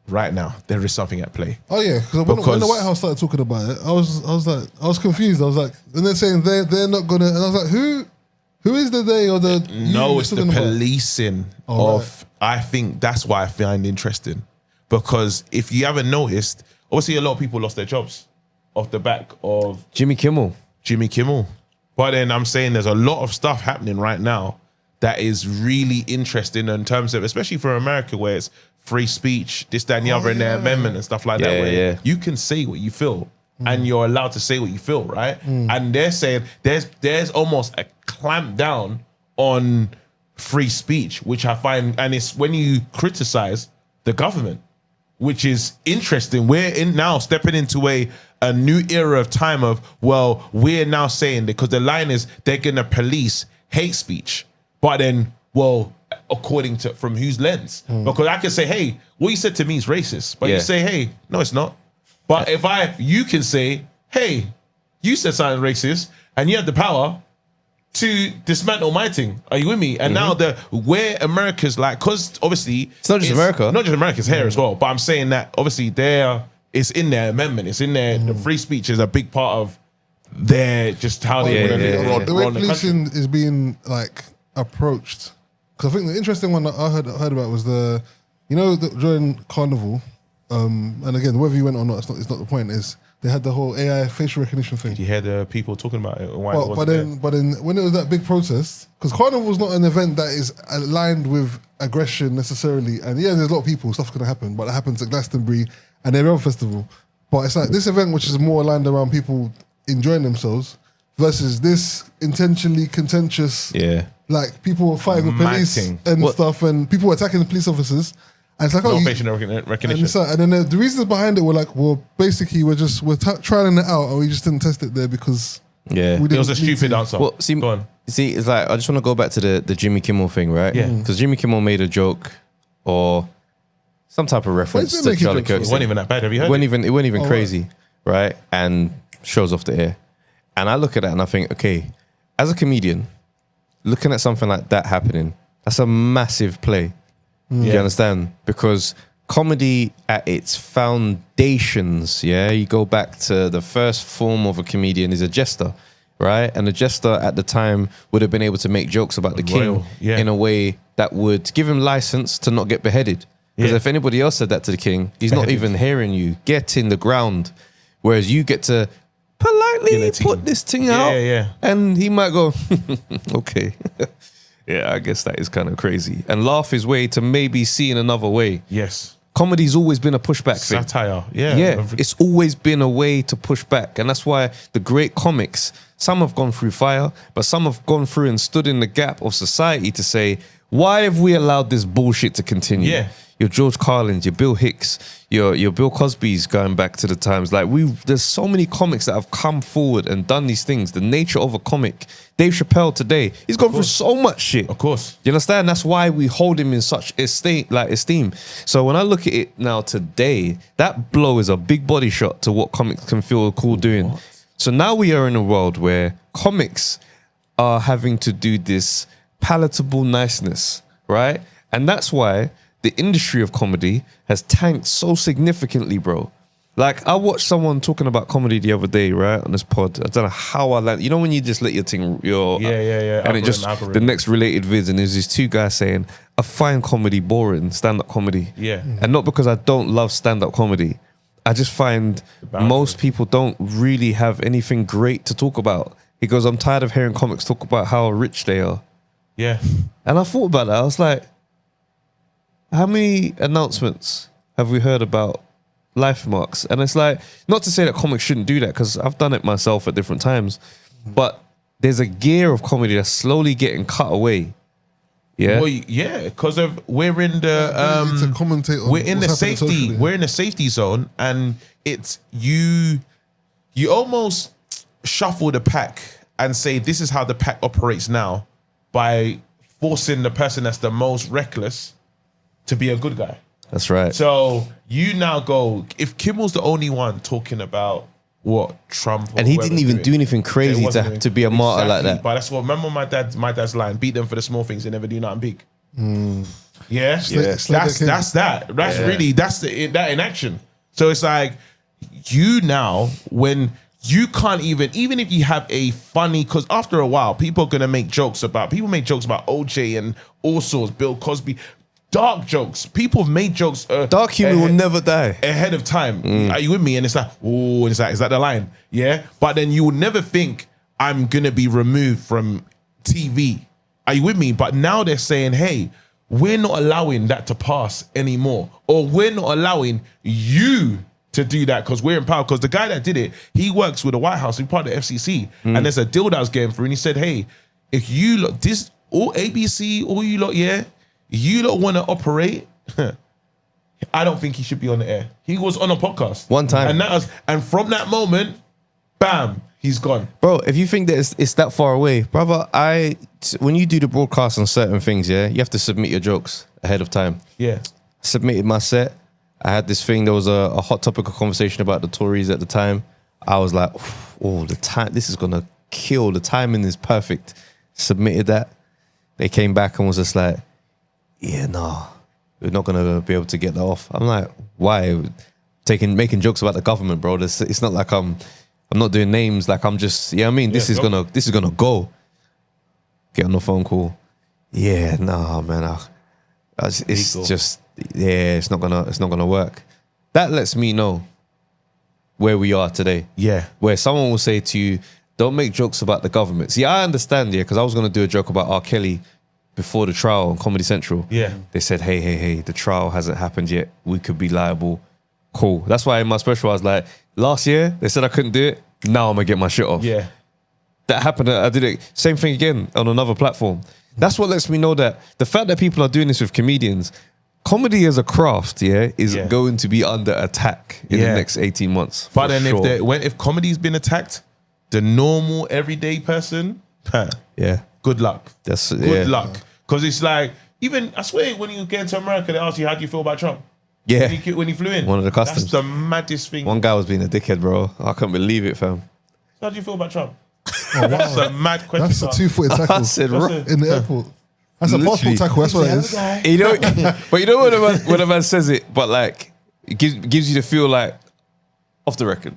Right now, there is something at play. Oh yeah, because when the White House started talking about it, I was confused. I was like, and they're saying they're not gonna, and I was like, who is the they or the? No, it's the policing of. Right. I think that's why I find interesting, because if you haven't noticed, obviously a lot of people lost their jobs off the back of Jimmy Kimmel. But then I'm saying there's a lot of stuff happening right now that is really interesting in terms of, especially for America, where it's free speech, this, that, and the other, and their amendment and stuff like that, where you can say what you feel and you're allowed to say what you feel, right? And they're saying there's almost a clamp down on free speech, which I find, and it's when you criticize the government, which is interesting. We're now stepping into a new era of time of, well, we're now saying, because the line is they're going to police hate speech. But then, well, according to, from whose lens? Because I can say, hey, what you said to me is racist. But you say, hey, no, it's not. But you can say, hey, you said something racist and you have the power to dismantle my thing. Are you with me? And now where America's like, because obviously it's not just America. Not just America, it's here as well. But I'm saying that obviously it's in their amendment. It's in there. The free speech is a big part of their just how they run the way the policing country. is being like approached. Because I think the interesting one that I heard about was during Carnival, and again, whether you went or not, it's not the point. Is they had the whole AI facial recognition thing. You hear the people talking about it. But then when it was that big protest, because Carnival is not an event that is aligned with aggression necessarily, and there's a lot of people, stuff's gonna happen, but it happens at Glastonbury and every other festival. But it's like this event, which is more aligned around people enjoying themselves, versus this intentionally contentious, like people were fighting with police and stuff, and people were attacking the police officers. And it's like, facial recognition. And then the reasons behind it were like, well, basically we're trying it out, and we just didn't test it there because it was a stupid answer. Well, see, it's like, I just want to go back to the Jimmy Kimmel thing, right? Yeah. Because Jimmy Kimmel made a joke or some type of reference to Charlie Kirk. It wasn't even that bad. Have you heard it? It wasn't even crazy, right? And shows off the air. And I look at that and I think, okay, as a comedian, looking at something like that happening, that's a massive play. Do you understand? Because comedy at its foundations, you go back to the first form of a comedian is a jester, right? And the jester at the time would have been able to make jokes about the king in a way that would give him license to not get beheaded. Because if anybody else said that to the king, he's not even hearing you. Get in the ground. Whereas you get to politely put this thing out. And he might go, okay. Yeah, I guess that is kind of crazy. And laugh his way to maybe seeing another way. Yes. Comedy's always been a pushback thing. Satire. Yeah, it's always been a way to push back. And that's why the great comics, some have gone through fire, but some have gone through and stood in the gap of society to say, why have we allowed this bullshit to continue? Yeah. Your George Carlins, your Bill Hicks, your Bill Cosby's going back to the times. Like there's so many comics that have come forward and done these things. The nature of a comic. Dave Chappelle today, he's gone through so much shit. Of course. You understand? That's why we hold him in such esteem. So when I look at it now today, that blow is a big body shot to what comics can feel cool doing. So now we are in a world where comics are having to do this palatable niceness, right? And that's why the industry of comedy has tanked so significantly, bro. Like, I watched someone talking about comedy the other day, right, on this pod. I don't know how I landed. You know when you just let your thing, and it just, the next related vids, and there's these two guys saying, I find comedy boring, stand-up comedy. Yeah. And not because I don't love stand-up comedy. I just find most people don't really have anything great to talk about. He goes, I'm tired of hearing comics talk about how rich they are. Yeah. And I thought about that. I was like, how many announcements have we heard about life marks? And it's like, not to say that comics shouldn't do that, because I've done it myself at different times, but there's a gear of comedy that's slowly getting cut away. Yeah. Well, yeah, because we're in the to commentate on we're in the what's happening safety socially. we're in the safety zone, and it's you almost shuffle the pack and say this is how the pack operates now by forcing the person that's the most reckless to be a good guy. That's right. So you now go, if Kimmel's the only one talking about what Trump or and he whoever's didn't even doing, do anything crazy to be a martyr like that. But that's what, remember my dad's line, beat them for the small things, they never do nothing big. Yeah, that's really that in action. So it's like you now, when you can't even if you have a funny, because after a while people make jokes about OJ and all sorts, Bill Cosby, dark jokes. People have made jokes. Dark humor will never die ahead of time. Are you with me? And it's like, oh, is that the line? Yeah. But then you will never think I'm gonna be removed from TV. Are you with me? But now they're saying, hey, we're not allowing that to pass anymore, or we're not allowing you to do that because we're in power. Because the guy that did it, he works with the White House, he's part of the FCC, and there's a deal that was getting through, and he said, hey, if you look, this all ABC, all you lot, you don't want to operate. I don't think he should be on the air. He was on a podcast one time, and from that moment, bam, he's gone. Bro, if you think that it's that far away, brother, when you do the broadcast on certain things, you have to submit your jokes ahead of time. Yeah, submitted my set. I had this thing. There was a hot topic of conversation about the Tories at the time. I was like, oh, the time, this is gonna kill. The timing is perfect. Submitted that. They came back and was just like, yeah, no, we're not gonna be able to get that off. I'm like, why? Making jokes about the government, bro. It's not like I'm not doing names. Like I'm just, I mean, this is gonna go. Get on the phone call. Yeah, nah, man. It's just, it's not gonna work. That lets me know where we are today. Yeah, where someone will say to you, don't make jokes about the government. See, I understand, because I was gonna do a joke about R. Kelly before the trial on Comedy Central. Yeah. They said, hey, the trial hasn't happened yet. We could be liable. Cool. That's why in my special, I was like, last year, they said I couldn't do it. Now I'm going to get my shit off. Yeah. That happened. I did it. Same thing again on another platform. That's what lets me know that the fact that people are doing this with comedians, comedy as a craft, is going to be under attack in the next 18 months. But then if comedy's been attacked, the normal everyday person, good luck. That's good luck. Because it's like, even, I swear, when you get to America, they ask you, how do you feel about Trump? Yeah. When he flew in. One of the customs. That's the maddest thing. One guy was being a dickhead, bro. I couldn't believe it, fam. How do you feel about Trump? Oh, That's wow. a mad question. That's a to ask. 2-footed I tackle said, That's right. it. in the airport. That's a Literally. passport tackle. That's what it is. You know, but you know when a man says it, but like it gives you the feel like off the record.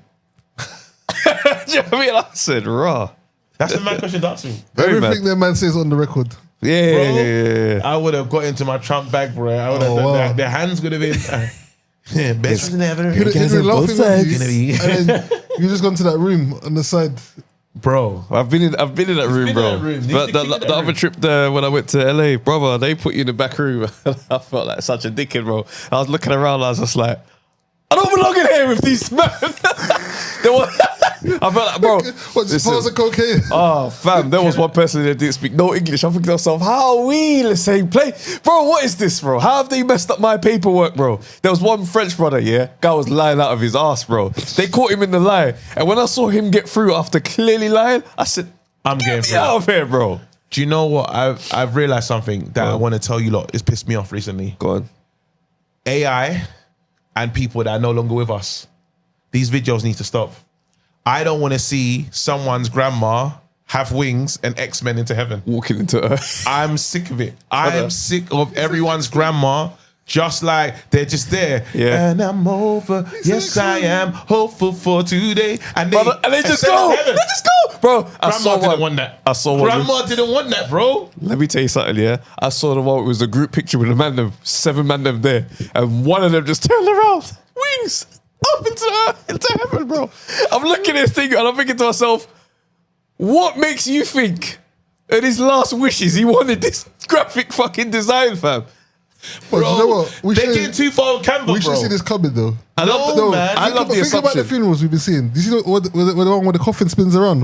Do you know what I mean? I said raw. That's a mad question to ask me. Very Everything mad. that man says on the record. Yeah, Bro, yeah. I would have got into my Trump bag, bro. I would have Oh, done wow. that. The hands would have been best than ever. He'd guys been on both laughing at you, sides. and then you just gone to that room on the side. Bro, I've been in that room, been bro. in that room. But He's the been in that other room. trip there when I went to LA, brother, they put you in the back room. I felt like such a dickhead, bro. I was looking around, I was just like, I don't belong in here with these men. I felt like, bro. What, just pause of cocaine? Oh, fam, there was one person that didn't speak no English. I'm thinking to myself, how are we in the same place? Bro, what is this, bro? How have they messed up my paperwork, bro? There was one French brother, yeah? Guy was lying out of his ass, bro. They caught him in the lie. And when I saw him get through after clearly lying, I said, I'm getting get through. out of here, bro. Do you know what? I've realized something that I want to tell you lot. It's pissed me off recently. Go on. AI and people that are no longer with us. These videos need to stop. I don't want to see someone's grandma have wings and X-Men into heaven. Walking into Earth. I'm sick of it. I'm sick of everyone's grandma just like they're just there. Yeah. And I'm over. Yes, I am hopeful for today. And they, Brother, and they just send go. to heaven. They just go. Bro, I Grandma saw didn't one. want that. I saw one. Grandma didn't want that, bro. Let me tell you something, yeah. I saw the one. It was a group picture with a man, them 7 man them there, and one of them just turned around, wings up into heaven, bro. I'm looking at this thing and I'm thinking to myself, what makes you think in his last wishes he wanted this graphic fucking design, fam? But Bro, you know what? they're getting too far on Canva, We should bro. see this coming, though. I love No, man. I love the Think about the assumption. funerals we've been seeing. Did you see the one where the coffin spins around?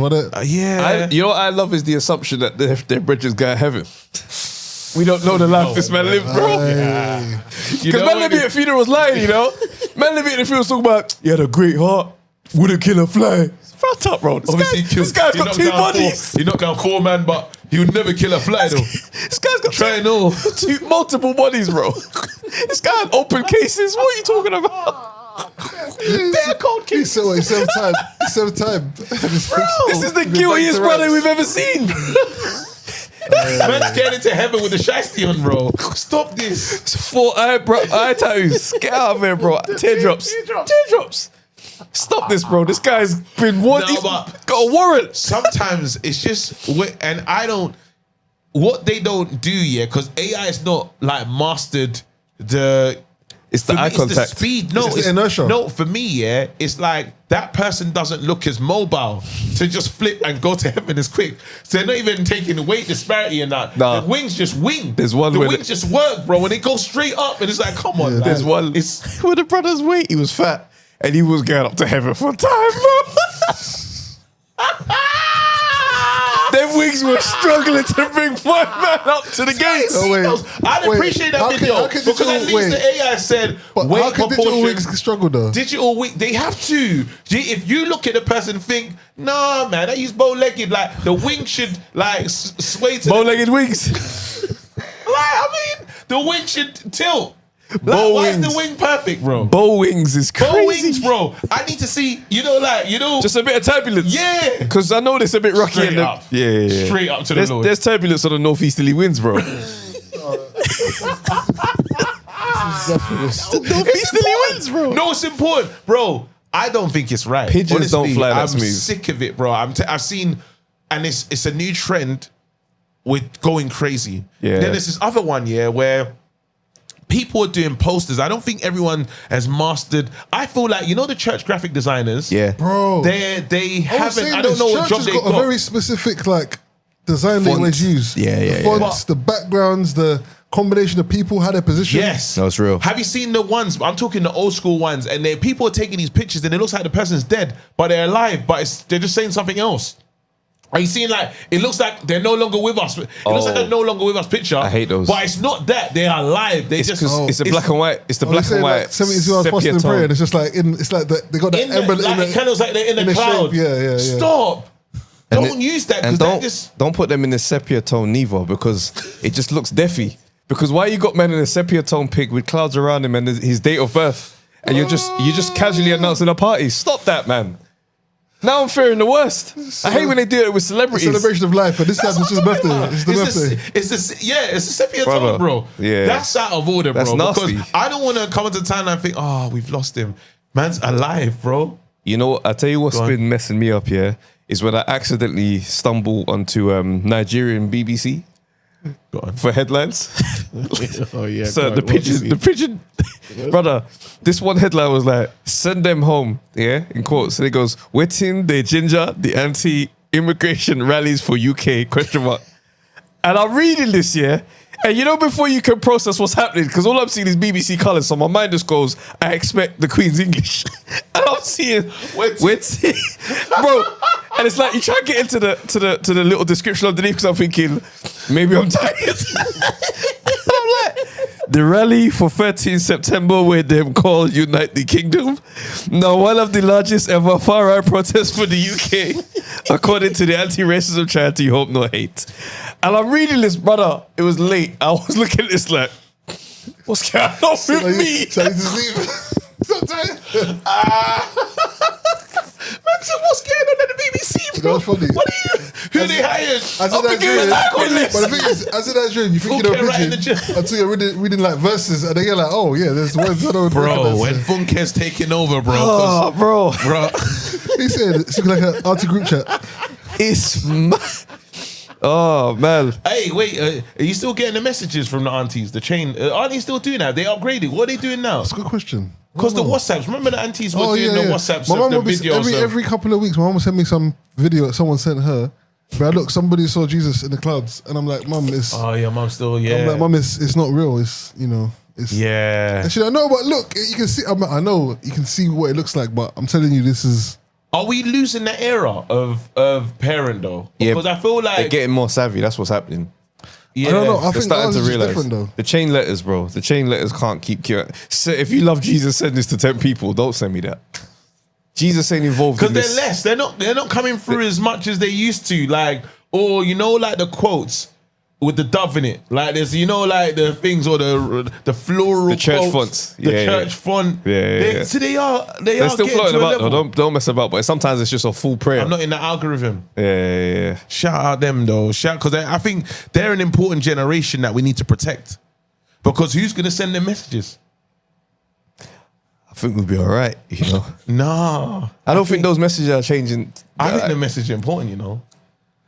Yeah. You know what I love is the assumption that their bridges go to heaven. We don't know the life this man lived, bro. You Because know man what living it- at funerals lying, you know? Man living at the funerals talking about, he had a great heart, wouldn't kill a fly. Front up, bro. Obviously, This guy's got 2 bodies. He knocked down 4 man, but he would never kill a fly though. This guy's got Try and all. multiple bodies, bro. This guy had open cases. What are you talking about? They're cold He cases. said time. He said time. This is the guiltiest brother we've ever seen. Man's getting into heaven with the shiesty on, bro. Stop this. It's 4 eye tattoos. Get out of here, bro. Teardrops. Teardrops. Stop this, bro. This guy's been one. No, He's but- got a warrant. Sometimes it's just, and I don't, what they don't do, yeah, because AI is not like mastered the. It's the For me, eye it's contact. the speed. No, It's the inertia. No, for me, yeah, it's like that person doesn't look as mobile to just flip and go to heaven as quick. So they're not even taking the weight disparity and that. Nah. The wings just wing. There's one The where wings just work, bro. When they go straight up, and it's like, come on, There's man. one. It's With the brother's weight, he was fat. And he was going up to heaven for time, bro. Them wings were struggling to bring 5 man up to the gates. Oh, wait. I'd Wait, appreciate that how can- video how can because at digital- least wait. the AI said But weight how can digital proportion. wigs struggle, though? Digital wig, they have to. If you look at the person and think, nah, man, that he's bow-legged, like the wing should like sway to Bow-legged wings. I mean, the wing should tilt. Like, Bow why is wings. the wing perfect, bro? Bow wings is crazy. Bow wings, bro. I need to see, Just a bit of turbulence. yeah. Because I know there's a bit rocky Straight in the. up. Yeah. Straight up to the there's, Lord. There's turbulence on the northeasterly winds, bro. Northeasterly winds, bro. No, it's important, bro. I don't think it's right. Pigeons don't fly that I'm smooth. sick of it, bro. I've seen, and it's a new trend with going crazy. Yeah. Then there's this other one, yeah, where people are doing posters. I don't think everyone has mastered. I feel like the church graphic designers. Yeah. Bro. They I was haven't. saying I don't this, know what church job has they got got. a very specific design they Font. always use. Yeah, yeah, The yeah. fonts, the backgrounds, the combination of people, how they're positioned. Yes, No, it's real. Have you seen the ones? I'm talking the old school ones, and people are taking these pictures, and it looks like the person's dead, but they're alive, but they're just saying something else. Are you seeing it looks like they're no longer with us? It looks like they're no longer with us. Picture. I hate those. But it's not that they are alive. They It's just because it's a black and white. It's the black and white. 72 hours fasting sepia and prayer, tone. and it's just they got that in ember the, like, it kind of looks like they're in in the the shape. cloud. Yeah. Stop. And Don't use that And because that just. don't put them in the sepia tone neither because it just looks deafy. Because why you got man in a sepia tone pic with clouds around him and his date of birth, and you're just casually announcing a party? Stop that, man. Now I'm fearing the worst. I hate when they do it with celebrities. Celebration of life, but this time it's his birthday. It's the birthday. It's a sepia tone, bro. Yeah. That's out of order, bro. That's nasty. Because I don't want to come into town and think, oh, we've lost him. Man's alive, bro. You know what? I tell you what's been messing me up here is when I accidentally stumble onto Nigerian BBC for headlines. Oh yeah. So the pigeon, brother. This one headline was like, "Send them home." Yeah, in quotes. And it goes, "Waiting the ginger, the anti-immigration rallies for UK?" Question mark. And I'm reading this, yeah. And you know, before you can process what's happening, because all I'm seeing is BBC colours, so my mind just goes, I expect the Queen's English. And I'm seeing, waiting, bro. And it's like you try to get into the little description underneath because I'm thinking, maybe I'm tired. And I'm like, the rally for 13 September where them call Unite the Kingdom. Now, one of the largest ever far-right protests for the UK, according to the anti-racism charity Hope No Hate. And I'm reading this, brother. It was late. I was looking at this like, what's going on with me? So he's asleep. Man said, what's going on at the BBC, bro? That's funny. What are you? Who they hired? I'm thinking but the thing is, as in that dream, you think you're pigeon until you're reading like verses, and then you're like, oh yeah, there's words I don't bro, when Funke's taking over, bro. Oh, bro. He said it's like an anti group chat. It's oh man. Hey, wait, are you still getting the messages from the aunties? The chain, aren't they still doing that? They upgraded. What are they doing now? That's a good question. Because the WhatsApps, remember the aunties were doing the WhatsApps, My mum the would be, videos. every couple of weeks, my mum would send me some video that someone sent her. But look, somebody saw Jesus in the clouds, and I'm like, Mum, it's. Oh yeah, Mum still, yeah. I'm like, Mum, it's not real. It's it's. Yeah. And she's like, no, but look, you can see. I know you can see what it looks like, but I'm telling you, this is. Are we losing the era of parent though? Because I feel like they're getting more savvy. That's what's happening. yeah. I don't know. I They're think starting ours to is just realize different though. the chain letters, bro. The chain letters can't keep. So if you love Jesus, send this to 10 people. Don't send me that. Jesus ain't involved in Because this. they're less. They're not coming through as much as they used to. Like, or you know, like the quotes with the dove in it. Like there's, you know, like the things or the floral The church quotes, fonts. the Yeah, church yeah. font. Yeah. So they are They're still getting floating to a about though. level. Don't mess about. But sometimes it's just a full prayer. I'm not in the algorithm. Yeah. Shout out them though. Because I think they're an important generation that we need to protect. Because who's gonna send them messages? I think we'll be all right. You know. Nah. I don't think those messages are changing. I think the message is important, you know.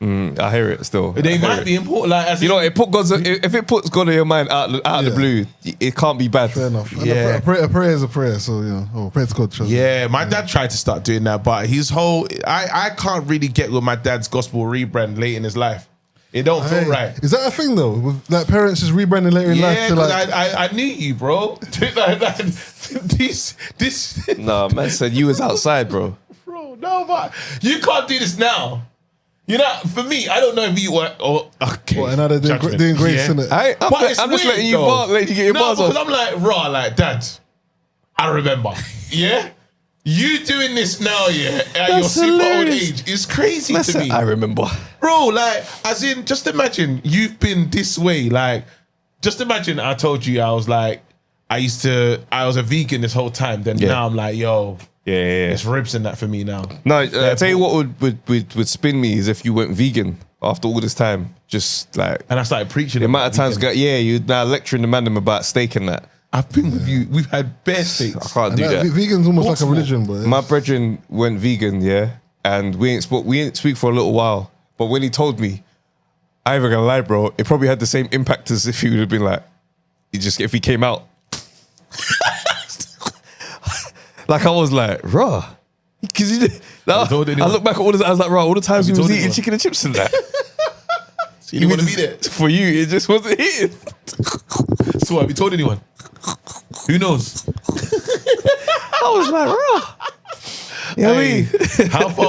I hear it still. They might be important. Like, as You know, if it puts God in your mind out of the blue, it can't be bad. Fair enough. And Yeah. a prayer is a prayer. So prayer to God. Trust me. yeah, my dad tried to start doing that, but his whole I can't really get with my dad's gospel rebrand late in his life. It don't feel Hey, right. Is that a thing though? With like parents just rebranding later in life Yeah, to because like. I knew you, bro. This Nah, man said you was outside, bro. bro, no, but you can't do this now. You know, for me, I don't know if you were okay. What, and now they're judgment. doing grace, innit? I'm just letting you let you get your bars because off. I'm like, raw, like, Dad, I remember. Yeah? You doing this now, yeah, at your super hilarious. old age is crazy to me. I remember. Bro, like, as in, just imagine you've been this way. Like, just imagine I told you I was like, I was a vegan this whole time. Then now I'm like, yo, Yeah. it's ribs in that for me now. No, I tell you what would spin me is if you went vegan after all this time. Just like And I started preaching. the amount of times, you're now lecturing the man about steak and that. I've been with you. We've had bear I steaks. can't do And that. vegan's almost like a Portsmouth. religion, but My brethren went vegan, and we ain't speak for a little while. But when he told me, I ain't even gonna lie, bro, it probably had the same impact as if he would have been like, if he came out. Like I was like, raw. Because I look back at all this, I was like, raw, all the times we was eating chicken and chips and that. So you didn't want to be there. For you, it just wasn't hitting. So have you told anyone? Who knows? I was like, raw. You know what I mean? How far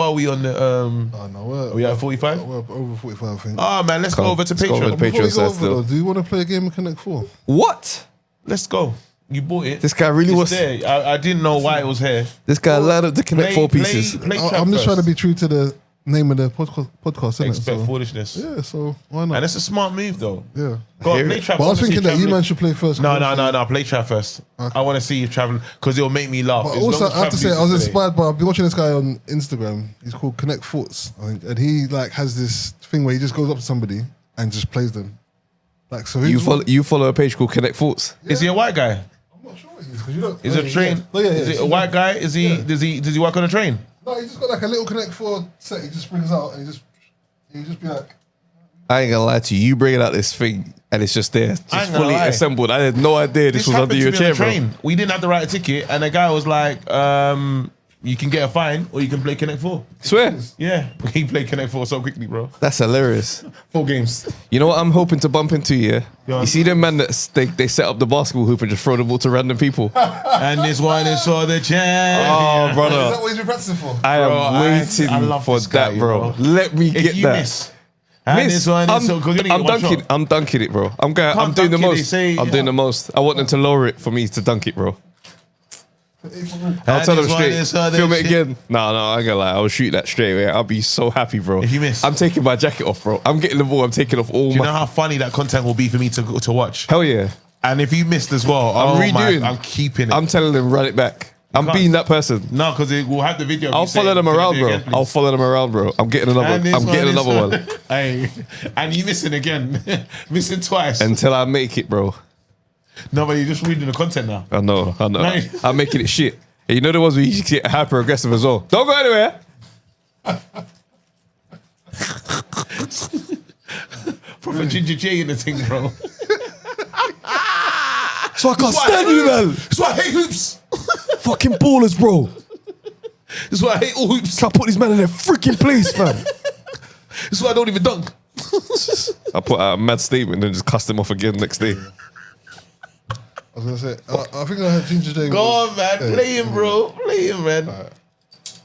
are we on the oh no, we at 45? we're over 45, I think. Oh man, let's go over to Let's go over Patreon. to Before we Patreon go side over, still. though, do you want to play a game of Connect 4? What? Let's go. You bought it. This guy really It's was. there. I didn't know why it was here. This guy allowed him to connect 4 pieces. Play I'm just trying to be true to the name of the podcast, isn't Expect it? So, foolishness. yeah, so why not? And it's a smart move, though. Yeah. Go on, play Trav. But I was thinking that you man should play first. No. Play Trav first. Okay. I want to see you traveling because it'll make me laugh. But As also, long as I have to Trav say, I was loses today. inspired by. I've been watching this guy on Instagram. He's called Connect Thoughts, I think, and he like has this thing where he just goes up to somebody and just plays them. Like so, You follow a page called Connect Thoughts. Is he a white guy? I'm not sure what he is because you don't. Is it a train? Oh, yeah. Is it a white guy? Is he? Does he work on a train? No, he just got like a little Connect Four set. He just brings out and he just be like. I ain't gonna lie to you. You bringing out this thing and it's just there, I just ain't gonna fully lie. assembled. I had no idea this was under happened your to me on chair, the bro. train. We didn't have the right ticket, and the guy was like, "You can get a fine, or you can play Connect 4." Swear, Yeah, he played Connect 4 so quickly, bro. that's hilarious. 4 games. You know what I'm hoping to bump into? Yeah, Go on. you see them man that they set up the basketball hoop and just throw the ball to random people. And this one is for the champ. Oh, Is brother, that what he's been practicing for? I Bro, am I waiting love for this guy, that, bro. bro. Let me If get you that. miss, and Miss, this one is so because I'm dunking. I'm dunking it, bro. I'm doing Can't the dunk it, they most. say, I'm doing the most. I want them to lower it for me to dunk it, bro. I'll tell them straight. Film it again. No, I ain't gonna lie. I'll shoot that straight away. I'll be so happy, bro. If you miss. I'm taking my jacket off, bro. I'm getting the ball. I'm taking off all Do you my. know how funny that content will be for me to watch? Hell yeah. And if you missed as well, I'm redoing. I'm keeping it. I'm telling them run it back. I'm can't. being that person. No, because we'll have the video. of I'll you follow saying, them "Can I around, do it bro. again, please?" I'll follow them around, bro. I'm getting another. And this I'm getting this another one Hey, and you missing again, missing twice. until I make it, bro. No, but you're just reading the content now. I know. Nice. I'm making it shit. And you know the ones where you get hyper aggressive as well. Don't go anywhere. Proper Ginger J in the thing, bro. So I can't stand you, man. That's why I hate hoops. Fucking ballers, bro. That's why I hate all hoops. Try to put these men in their freaking place, fam. That's why I don't even dunk. I put out a mad statement and just cussed him off again next day. I was gonna say, I think I had Ginger J. Go on, man. Play him, bro. Play him, man.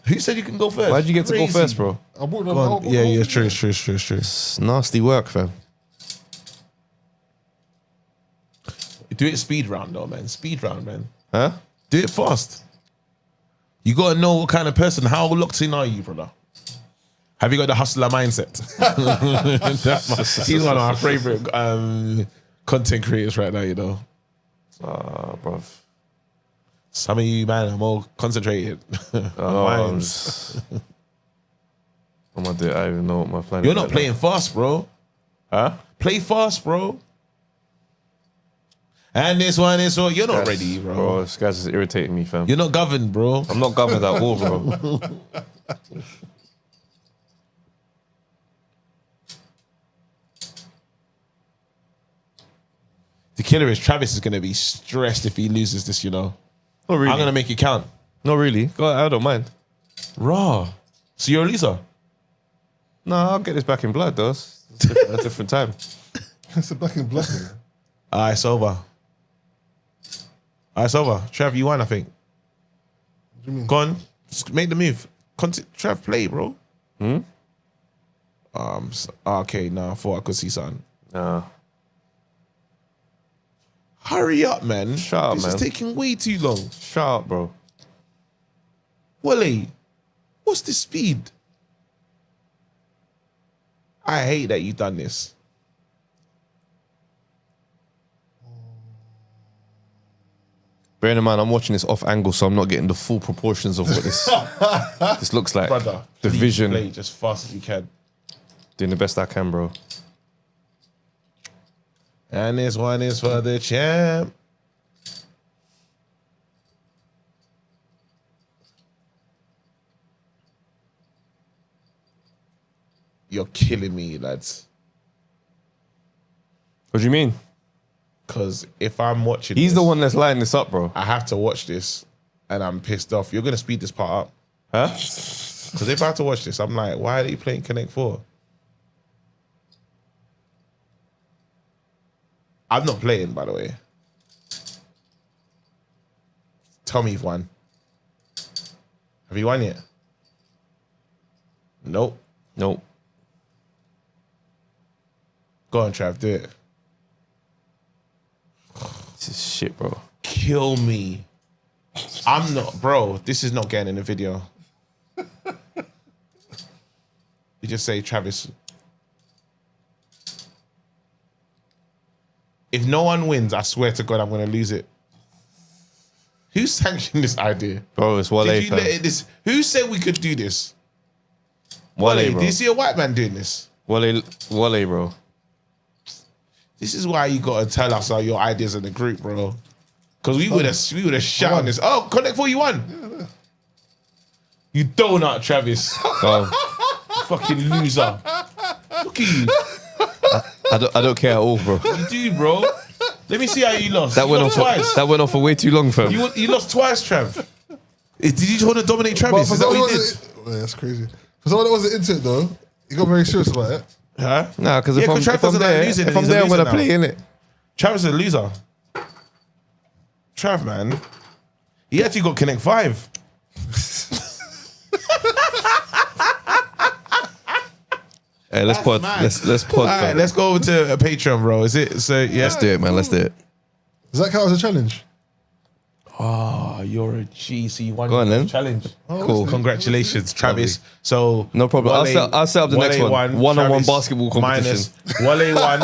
Who said you can go first? Why'd you get to go Crazy. first, bro? I brought them. Go on. Yeah, true. It's nasty work, fam. Do it speed round, though, man. Speed round, man. Huh? Do it fast. You gotta know what kind of person. How locked in are you, brother? Have you got the hustler mindset? He's one of my favorite content creators right now. You know, Bruv. some of you, man, are more concentrated. I'm gonna do it. I don't even know what my plan is. You're not right playing fast, bro. now. Huh? Play fast, bro. And this one is so you're not Guys, ready, bro. This guy's just irritating me, fam. You're not governed, bro. I'm not governed at all, bro. The killer is Travis is gonna be stressed if he loses this. You know, Not really. I'm gonna make it count. Not really. Go, I don't mind. Raw. So you're a loser. No, I'll get this back in blood, though. It's a different time. It's a black and black. It's over. It's over. Trav, you won, I think. What do you mean? Go on. Just make the move. Trav, play, bro. Okay, no, I thought I could see something. Nah. Hurry up, man. Shut up, this man. is taking way too long. Shut up, bro. Wally, what's the speed? I hate that you've done this. Bearing in mind, I'm watching this off angle, so I'm not getting the full proportions of what this looks like. Brother, The please vision. play just fast as you can. Doing the best I can, bro. And this one is for the champ. You're killing me, lads. What do you mean? Because if I'm watching He's this, the one that's lining this up, bro. I have to watch this and I'm pissed off. You're going to speed this part up. Huh? Because if I have to watch this, I'm like, why are you playing Connect 4? I'm not playing, by the way. Tell me you've won. Have you won yet? Nope. Nope. Go on, Trav, do it. This is shit, bro. Kill me. I'm not, bro, this is not getting in the video. me just say, Travis, if no one wins, I swear to God, I'm going to lose it. Who sanctioned this idea? Bro, it's Wale. Did you fam. let it, this? Who said we could do this? Wale, Wale, bro. do you see a white man doing this? Wale, bro. This is why you got to tell us all your ideas in the group, bro. Because we would have shot on this. Oh, Connect 4, you won. You donut, Travis. Fucking loser. Look at you. I don't care at all, bro. You do, bro. Let me see how you lost. That You went on lost for twice. that went on for way too long, fam. You lost twice, Trav. Did you just want to dominate But Travis? for Is that someone what that you did? wasn't, that's crazy. For someone that wasn't into it though, he got very serious about it. Huh? Nah, because Yeah, if 'cause I'm, Trav if I'm doesn't like there, losing if and I'm he's a there, I'm loser gonna play now. in it. Travis is a loser. Trav, man. He actually got Connect 5. Hey, let's pod. mad. Let's pod. All right, fam. let's go over to a Patreon, bro. Is it? So, yeah. Let's do it, man. Let's do it. Does that count as a challenge? Oh, you're a G. So you won Go on, the then. challenge. Cool. Congratulations, Travis. So No problem. I'll set up the next one. won, One-on-one Travis basketball competition. Wale won.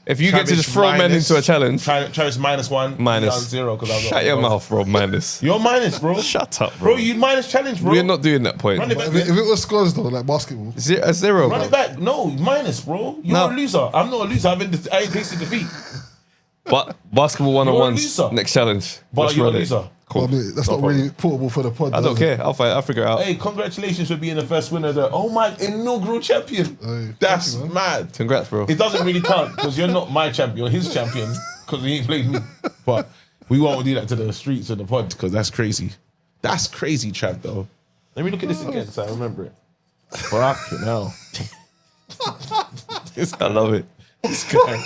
If you get to Travis just throw men minus. into a challenge, Travis -1. minus. Down 0 because I was shut your mouth, bro. Minus. You're minus, bro. Shut up, Bro, bro. you minus challenge, bro. We're not doing that point. Run it back, If it, man. if it was scores though, like basketball, Zero, Run bro. it back. No, minus, bro. You're No. a loser. I'm not a loser. I ain't tasted defeat. But basketball You're a one-on-ones. loser. Next challenge. But Let's you're a run it. loser. Cool. I mean, that's not really portable for the pod. I don't is it? care. I'll fight. I'll figure it out. Hey, congratulations for being the first winner. My inaugural champion. Hey, That's thank you, man. mad. Congrats, bro. It doesn't really count because you're not my champion. You're his champion because he ain't played me. But we won't do that to the streets of the pod because that's crazy. That's crazy, Trav, though. Let me look at this again so I remember it. Fucking hell. I love it. This guy.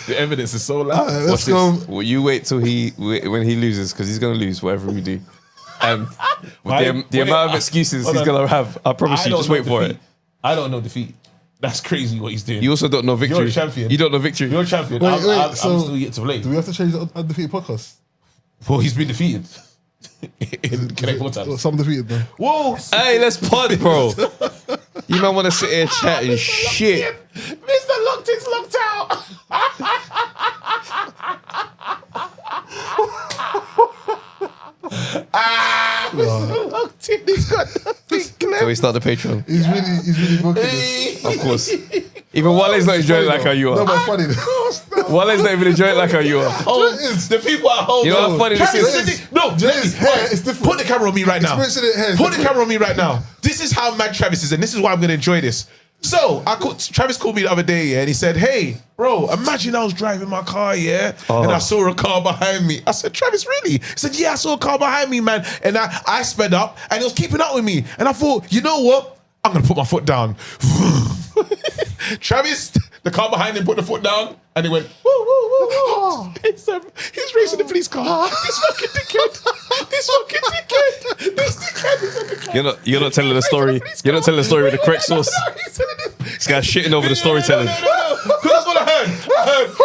The evidence is so loud. Let's Watch go. this. Well, you wait till when he loses because he's gonna lose whatever we do. And with the amount of excuses hold he's on. gonna have, I promise you, don't just know wait for defeat. it. I don't know defeat. That's crazy what he's doing. You also don't know victory. You're a champion. You don't know victory. You're a champion. Wait, I'm so still yet to play. Do we have to change the undefeated podcast? Well, he's been defeated. In Connect Four times. Some defeated though. Whoa! Hey, let's pod, bro. You might want to sit here chatting shit. Mr. Lockton's locked out. Mr. Lockton, he's got nothing Can left. we start the Patreon? He's really booking this. Of course. Even Wale's not enjoying it like how you No, are. but funny though. Wale's not even enjoying it like how you are. Oh, It is. the people at home. You know how funny this Travis, is? No, let me, His hair is different. Put the camera on me right now. Experience in it hair is Put the different. camera on me right now. This is how mad Travis is, and this is why I'm gonna enjoy this. So Travis called me the other day, yeah, and he said, "Hey, bro, imagine I was driving my car, yeah, and I saw a car behind me." I said, "Travis, really?" He said, "Yeah, I saw a car behind me, man." And I sped up, and it was keeping up with me. And I thought, you know what? I'm gonna put my foot down. Travis, the car behind him, put the foot down, and he went, woo, woo, woo, woo. He's racing the police car. This fucking dickhead. This fucking dickhead. This dickhead is a dickhead. You're not telling the story. You're not telling the story with the correct source. This guy's shitting over the storytelling. Because that's what I heard.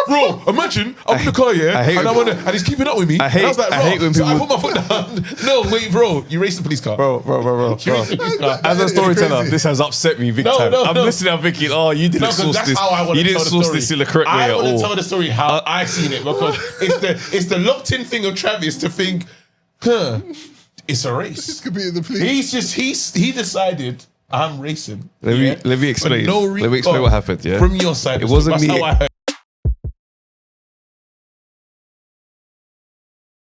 Bro, imagine I'm in the car, yeah, I hate when- and he's keeping up with me. I hate- and I was like, I bro, hate when so I people- put my foot down. No, wait, bro, you raced the police car. Bro. You raced the police car. As a storyteller, crazy. this has upset me big No, time. no, I'm no. listening, I'm thinking, oh, you didn't No, 'cause source that's this. how I want You to didn't tell the source story. this in the correct way I at want to all. tell the story how I seen it because it's the locked in thing of Travis to think, it's a This race. could be in the police. He decided I'm racing. Let me explain. For no Let me explain reason. what happened, yeah? From your side, It wasn't that's me. how I heard.